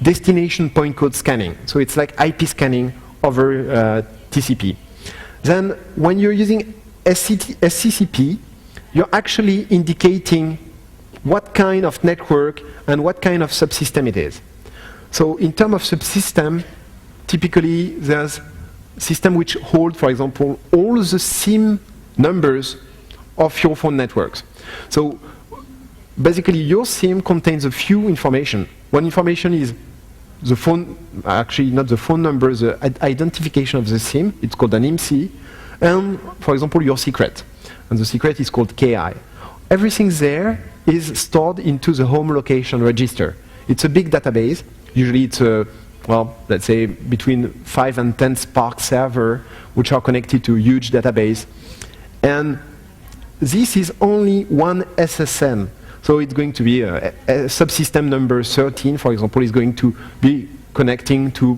A: destination point code scanning. So it's like IP scanning over TCP. Then, when you're using SCCP, you're actually indicating what kind of network and what kind of subsystem it is. So in terms of subsystem, typically there's system which hold, for example, all the SIM numbers of your phone networks. So basically your SIM contains a few information. One information is the phone, actually not the phone number, the identification of the SIM, it's called an IMSI, and, for example, your secret. And the secret is called KI. Everything there is stored into the home location register. It's a big database. Usually it's a, well, let's say between 5 and 10 Spark server, which are connected to a huge database. And this is only one SSN. So it's going to be a subsystem number 13, for example, is going to be connecting to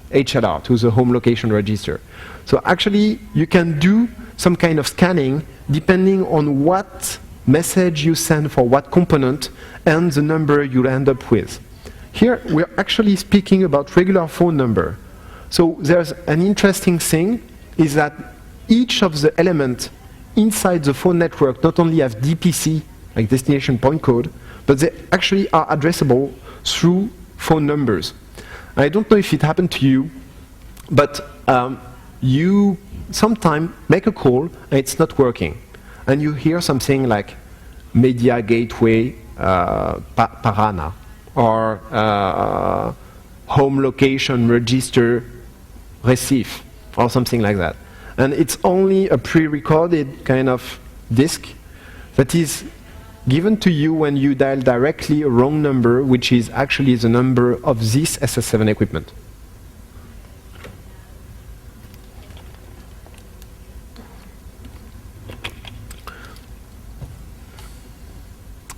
A: HLR, to the home location register. So actually, you can do some kind of scanning depending on what message you send for what component and the number you'll end up with. Here, we're actually speaking about regular phone number. So there's an interesting thing, is that each of the elements inside the phone network not only have DPC, like destination point code, but they actually are addressable through phone numbers. I don't know if it happened to you, but you sometimes make a call and it's not working. And you hear something like Media Gateway Parana, or Home Location Register Recife, or something like that. And it's only a pre-recorded kind of disk that is given to you when you dial directly a wrong number, which is actually the number of this SS7 equipment.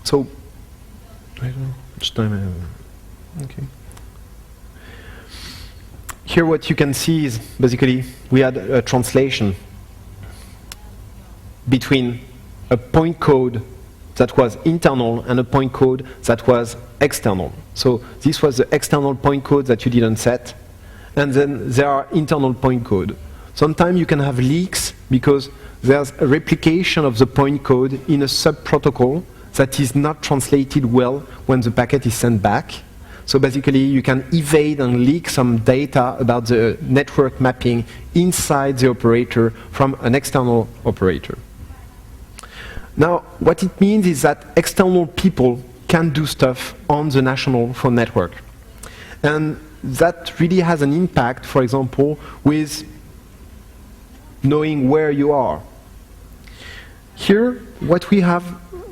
A: So, I don't much time I have? Okay. Here what you can see is basically we had a translation between a point code that was internal and a point code that was external. So this was the external point code that you didn't set, and then there are internal point code. Sometimes you can have leaks because there's a replication of the point code in a sub-protocol that is not translated well when the packet is sent back. So basically you can evade and leak some data about the network mapping inside the operator from an external operator. Now, what it means is that external people can do stuff on the national phone network. And that really has an impact, for example, with knowing where you are. Here, what we are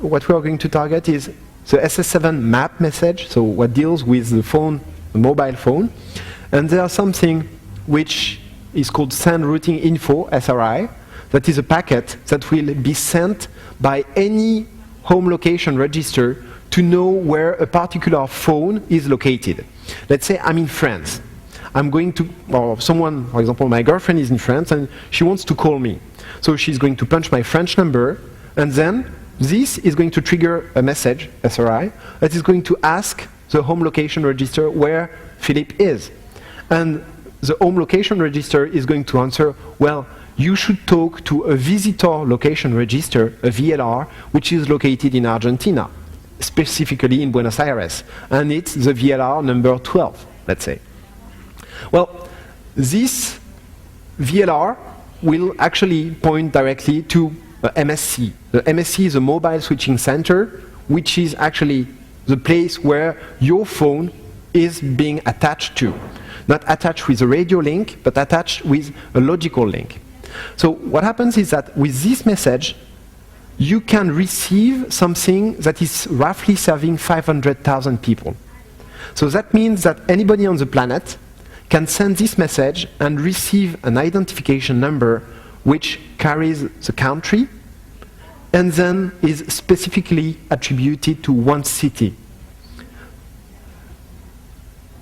A: going to target is the SS7 map message, so what deals with the phone, the mobile phone. And there's something which is called send routing info, SRI, that is a packet that will be sent by any home location register to know where a particular phone is located. Let's say I'm in France. I'm going to, or someone, for example, my girlfriend is in France and she wants to call me. So she's going to punch my French number, and then this is going to trigger a message, SRI, that is going to ask the home location register where Philippe is. And the home location register is going to answer, well, you should talk to a visitor location register, a VLR, which is located in Argentina, specifically in Buenos Aires. And it's the VLR number 12, let's say. Well, this VLR will actually point directly to MSC. The MSC is a mobile switching center, which is actually the place where your phone is being attached to. Not attached with a radio link, but attached with a logical link. So what happens is that with this message, you can receive something that is roughly serving 500,000 people. So that means that anybody on the planet can send this message and receive an identification number which carries the country and then is specifically attributed to one city.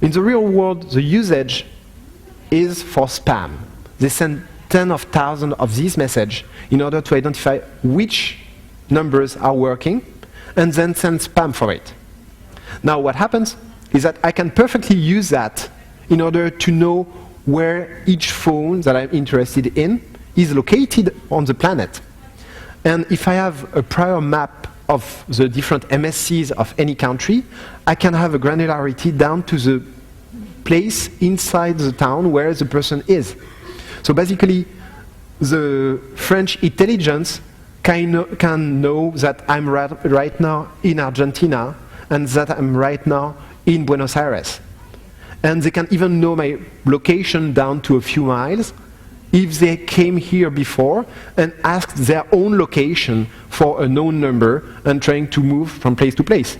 A: In the real world, the usage is for spam. They send tens of thousands of these messages in order to identify which numbers are working and then send spam for it. Now what happens is that I can perfectly use that in order to know where each phone that I'm interested in is located on the planet. And if I have a prior map of the different MSCs of any country, I can have a granularity down to the place inside the town where the person is. So basically, the French intelligence can know that I'm right now in Argentina and that I'm right now in Buenos Aires. And they can even know my location down to a few miles if they came here before and asked their own location for a known number and trying to move from place to place.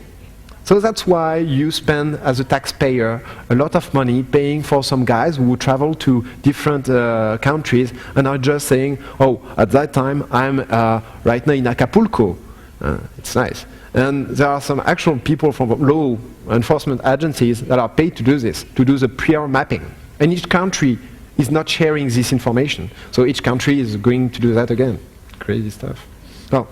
A: So that's why you spend, as a taxpayer, a lot of money paying for some guys who travel to different countries and are just saying, oh, at that time I'm right now in Acapulco. It's nice. And there are some actual people from law enforcement agencies that are paid to do this, to do the prior mapping. And each country is not sharing this information. So each country is going to do that again. Crazy stuff. Oh,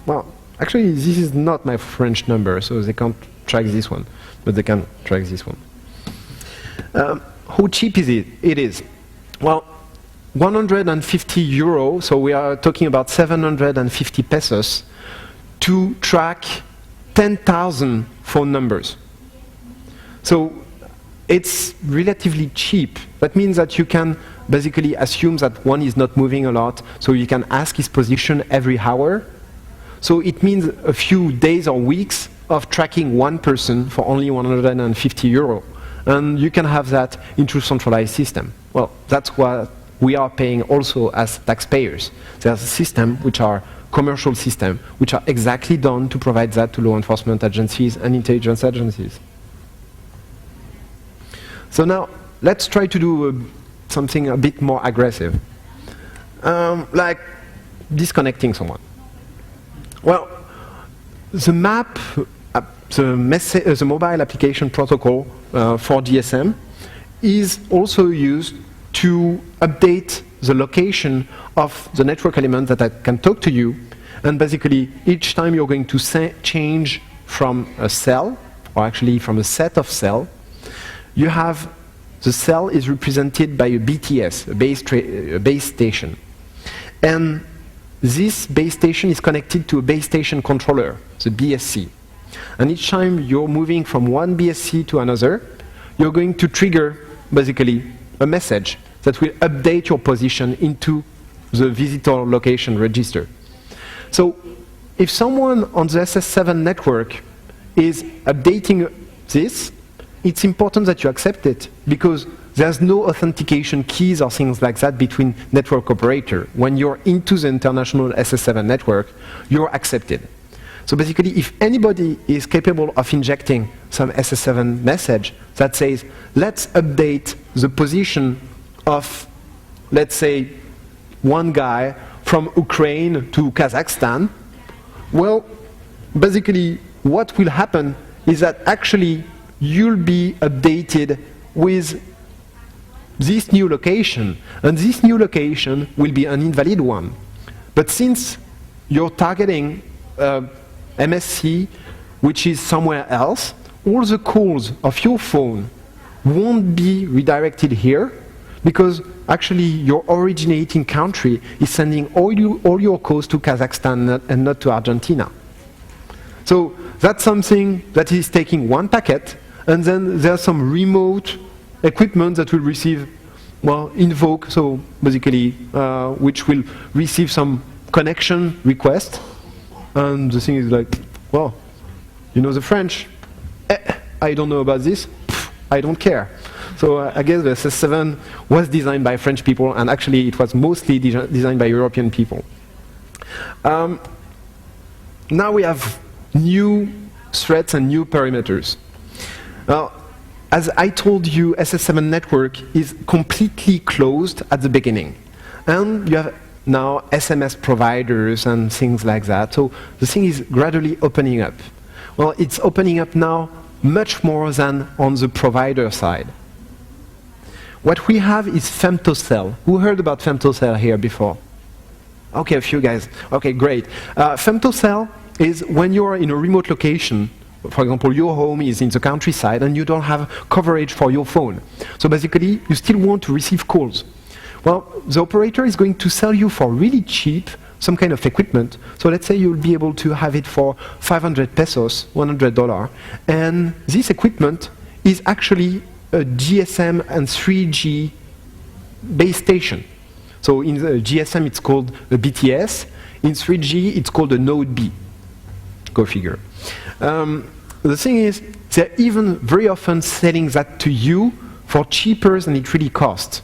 A: well, actually, this is not my French number, so they can't track this one, but they can track this one. How cheap is it? It is. Well, 150 euro, so we are talking about 750 pesos, to track 10,000 phone numbers. So it's relatively cheap. That means that you can basically assume that one is not moving a lot, so you can ask his position every hour. So it means a few days or weeks of tracking one person for only 150 euro. And you can have that into a centralized system. Well, that's what we are paying also as taxpayers. There's a system which are commercial system, which are exactly done to provide that to law enforcement agencies and intelligence agencies. So now, let's try to do something a bit more aggressive. Like disconnecting someone. Well, the map, the mobile application protocol for GSM is also used to update the location of the network element that I can talk to you. And basically, each time you're going to change from a cell, or actually from a set of cells, you have the cell is represented by a BTS, a base station. And this base station is connected to a base station controller, the BSC. And each time you're moving from one BSC to another, you're going to trigger, basically, a message that will update your position into the visitor location register. So if someone on the SS7 network is updating this, it's important that you accept it, because there's no authentication keys or things like that between network operator. When you're into the international SS7 network, you're accepted. So basically, if anybody is capable of injecting some SS7 message that says, let's update the position of, let's say, one guy from Ukraine to Kazakhstan, well, basically, what will happen is that actually you'll be updated with this new location, and this new location will be an invalid one. But since you're targeting MSC, which is somewhere else, all the calls of your phone won't be redirected here, because actually your originating country is sending all your calls to Kazakhstan and not to Argentina. So that's something that is taking one packet, and then there's some remote equipment that will receive, well, invoke, so basically, which will receive some connection request. And the thing is like, well, you know the French? I don't know about this. I don't care. So I guess the SS7 was designed by French people, and actually it was mostly designed by European people. Now we have new threats and new perimeters. As I told you, SS7 network is completely closed at the beginning. And you have now SMS providers and things like that. So the thing is gradually opening up. Well, it's opening up now much more than on the provider side. What we have is femtocell. Who heard about femtocell here before? Okay, a few guys. Okay, great. Femtocell is when you're in a remote location. For example, your home is in the countryside and you don't have coverage for your phone. So basically, you still want to receive calls. Well, the operator is going to sell you for really cheap some kind of equipment. So let's say you'll be able to have it for 500 pesos, $100. And this equipment is actually a GSM and 3G base station. So in the GSM, it's called a BTS. In 3G, it's called a Node B. Go figure. The thing is, they're even very often selling that to you for cheaper than it really costs.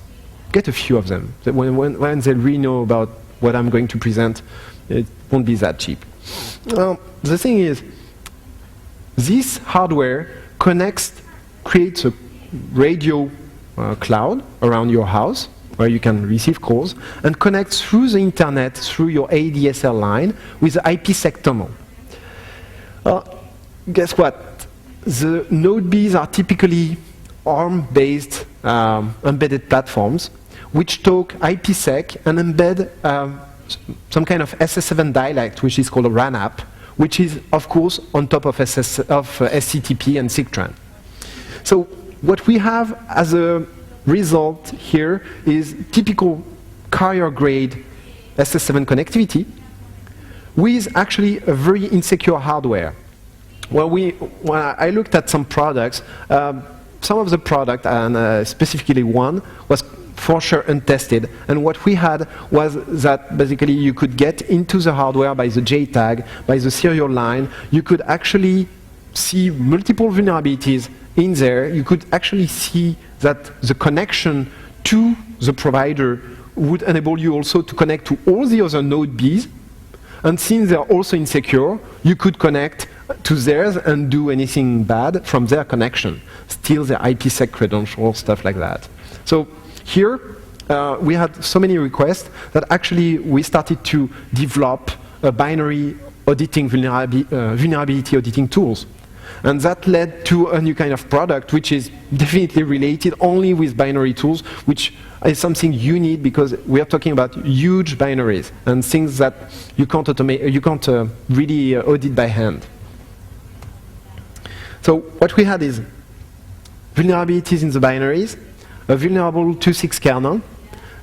A: Get a few of them. When they really know about what I'm going to present, it won't be that cheap. Well, the thing is, this hardware creates a radio cloud around your house where you can receive calls, and connects through the internet, through your ADSL line, with the IPsec tunnel. Guess what? The Node Bs are typically ARM-based embedded platforms which talk IPsec and embed some kind of SS7 dialect, which is called a RAN app, which is, of course, on top of SCTP and SIGTRAN. So what we have as a result here is typical carrier-grade SS7 connectivity with actually a very insecure hardware. Well, when I looked at some products, some of the product, and specifically one, was for sure untested. And what we had was that basically you could get into the hardware by the JTAG, by the serial line. You could actually see multiple vulnerabilities in there. You could actually see that the connection to the provider would enable you also to connect to all the other Node Bs. And since they're also insecure, you could connect to theirs and do anything bad from their connection. Steal their IPsec credentials, stuff like that. So here, we had so many requests that actually we started to develop a binary auditing vulnerability auditing tools. And that led to a new kind of product, which is definitely related only with binary tools, which is something you need because we are talking about huge binaries and things that you can't automate, you can't really audit by hand. So what we had is vulnerabilities in the binaries, a vulnerable 2.6 kernel,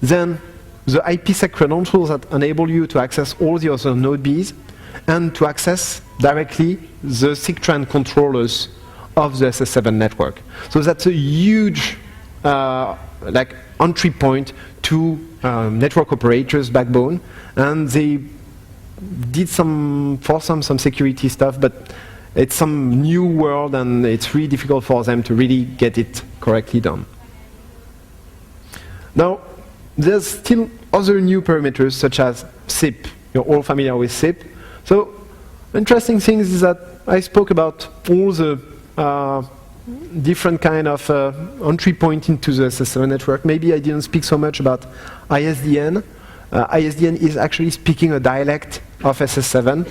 A: then the IPsec credentials that enable you to access all the other node Bs, and to access directly the SIGTRAN controllers of the SS7 network. So that's a huge like entry point to network operators' backbone, and they did some security stuff, but it's some new world, and it's really difficult for them to really get it correctly done. Now, there's still other new parameters such as SIP. You're all familiar with SIP. So, interesting thing is that I spoke about all the different kind of entry point into the SS7 network. Maybe I didn't speak so much about ISDN. ISDN is actually speaking a dialect of SS7,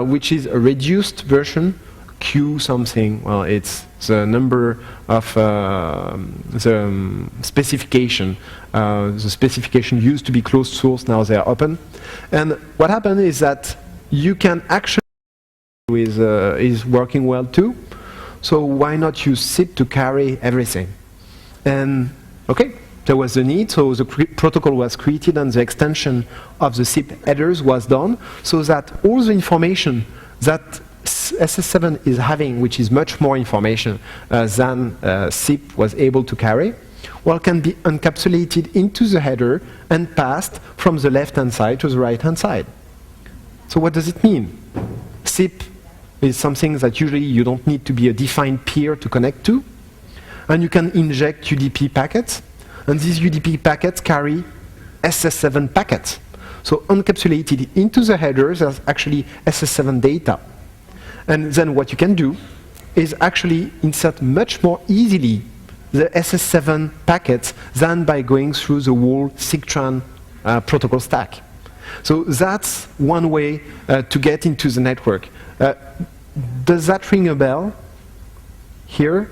A: which is a reduced version, Q something. Well, it's the number of the specification. The specification used to be closed source, now they are open. And what happened is that you can actually is working well too. So why not use SIP to carry everything? And okay, there was a need, so the protocol was created and the extension of the SIP headers was done, so that all the information that SS7 is having, which is much more information than SIP was able to carry, well, can be encapsulated into the header and passed from the left-hand side to the right-hand side. So what does it mean? SIP is something that usually you don't need to be a defined peer to connect to, and you can inject UDP packets, and these UDP packets carry SS7 packets. So encapsulated into the headers as actually SS7 data. And then what you can do is actually insert much more easily the SS7 packets than by going through the whole SIGTRAN protocol stack. So that's one way to get into the network. Does that ring a bell? Here,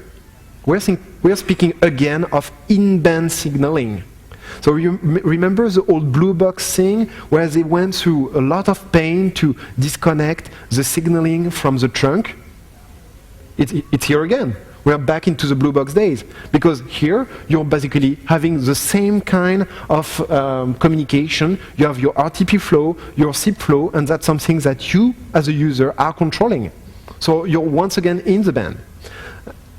A: we're speaking again of in-band signaling. So you remember the old blue box thing where they went through a lot of pain to disconnect the signaling from the trunk? It's here again. We're back into the blue box days. Because here, you're basically having the same kind of communication. You have your RTP flow, your SIP flow, and that's something that you, as a user, are controlling. So you're once again in the band.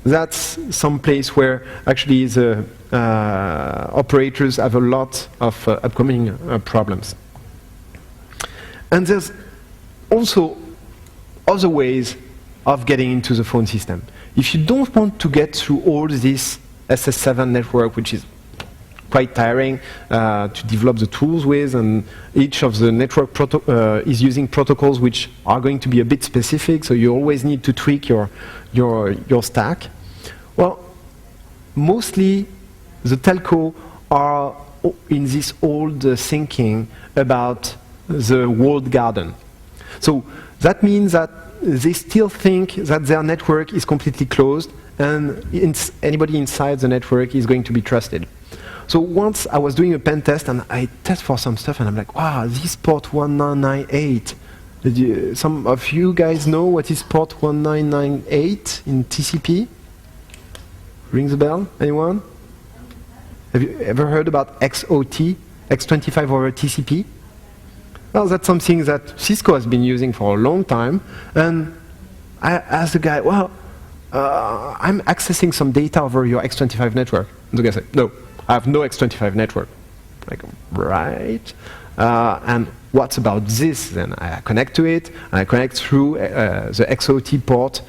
A: That's some place where actually the operators have a lot of upcoming problems. And there's also other ways of getting into the phone system. If you don't want to get through all this SS7 network, which is quite tiring to develop the tools with, and each of the network is using protocols which are going to be a bit specific, so you always need to tweak your stack. Well, mostly the telco are in this old thinking about the walled garden. So that means that they still think that their network is completely closed and anybody inside the network is going to be trusted. So once I was doing a pen test and I test for some stuff and I'm like, wow, this port 1998. Some of you guys know what is port 1998 in TCP? Rings a bell? Anyone? Have you ever heard about XOT, X25 over TCP? Well, that's something that Cisco has been using for a long time. And I asked the guy, well, I'm accessing some data over your X25 network. And the guy said, no, I have no X25 network. Like, right. And what's about this? Then I connect to it, and I connect through the XOT port,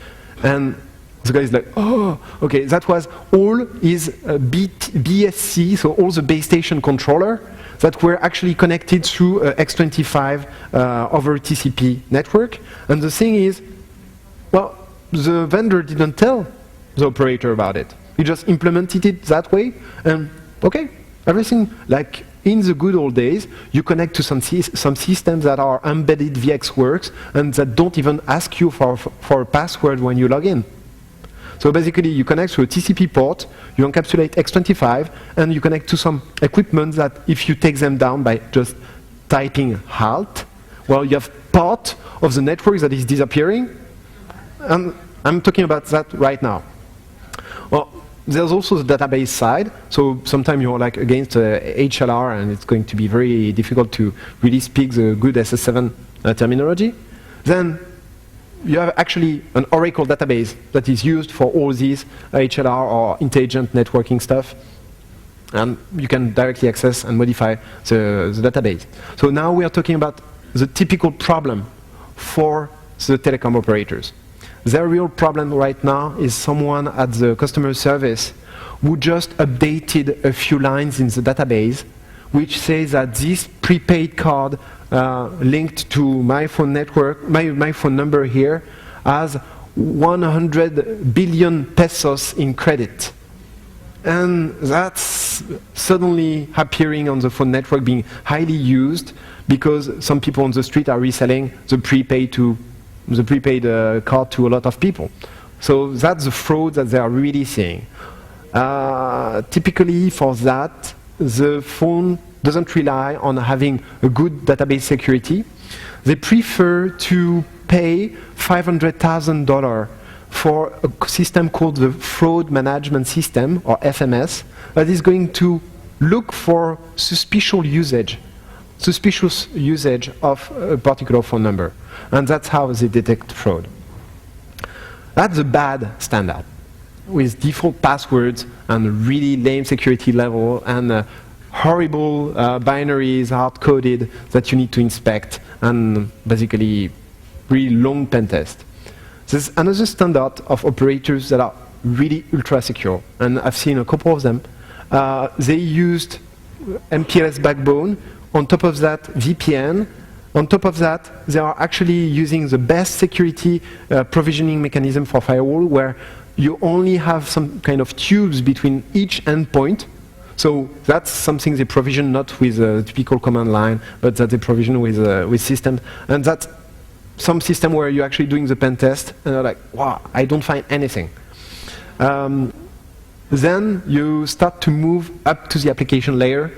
A: and the guy is like, oh, okay, that was all his BSC, so all the base station controller that were actually connected through X25 over TCP network. And the thing is, well, the vendor didn't tell the operator about it. He just implemented it that way, and okay, Everything like in the good old days, you connect to some systems that are embedded VxWorks and that don't even ask you for a password when you log in. So basically, you connect to a TCP port, you encapsulate X25, and you connect to some equipment that if you take them down by just typing halt, well, you have part of the network that is disappearing, and I'm talking about that right now. Well, there's also the database side, so sometimes you're like against HLR, and it's going to be very difficult to really speak the good SS7 terminology. Then you have actually an Oracle database that is used for all these HLR or intelligent networking stuff. And you can directly access and modify the database. So now we are talking about the typical problem for the telecom operators. Their real problem right now is someone at the customer service who just updated a few lines in the database which says that this prepaid card linked to my phone network, my phone number here, has 100 billion pesos in credit. And that's suddenly appearing on the phone network being highly used because some people on the street are reselling the prepaid card to a lot of people. So that's the fraud that they are really seeing. Typically for that, the phone doesn't rely on having a good database security. They prefer to pay $500,000 for a system called the Fraud Management System, or FMS, that is going to look for suspicious usage of a particular phone number. And that's how they detect fraud. That's a bad standard, with default passwords and really lame security level and horrible binaries hard-coded that you need to inspect and basically really long pen test. There's another standard of operators that are really ultra-secure, and I've seen a couple of them. They used MPLS backbone, on top of that VPN, on top of that they are actually using the best security provisioning mechanism for firewall, where you only have some kind of tubes between each endpoint. So that's something they provision not with a typical command line, but that they provision with systems. And that's some system where you're actually doing the pen test, and you're like, wow, I don't find anything. Then you start to move up to the application layer.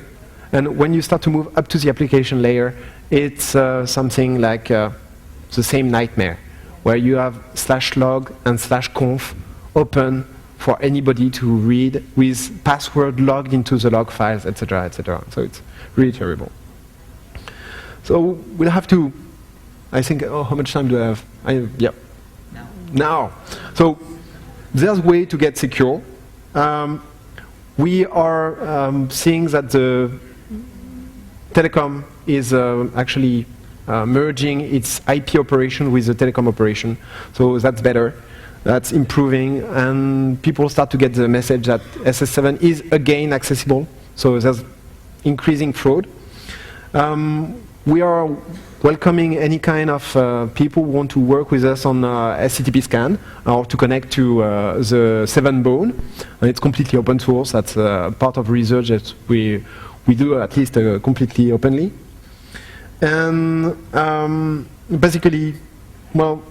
A: And when you start to move up to the application layer, it's something like the same nightmare, where you have /log and /conf open for anybody to read with password logged into the log files, etc., etc. So it's really terrible. So we'll have to, I think, oh, how much time do I have? Yeah. Now. So there's a way to get secure. We are seeing that the telecom is actually merging its IP operation with the telecom operation. So that's better. That's improving, and people start to get the message that SS7 is again accessible. So there's increasing fraud. We are welcoming any kind of people who want to work with us on SCTP scan or to connect to the 7-bone. And it's completely open source. That's part of research that we do at least completely openly. And basically, well,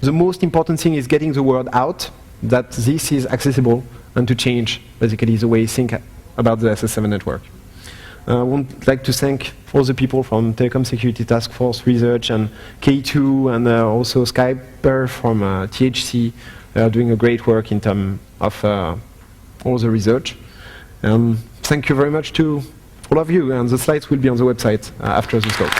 A: the most important thing is getting the word out that this is accessible and to change basically the way you think about the SS7 network. I would like to thank all the people from Telecom Security Task Force Research and K2 and also Skyper from THC. They are doing a great work in terms of all the research. Thank you very much to all of you, and the slides will be on the website after this talk.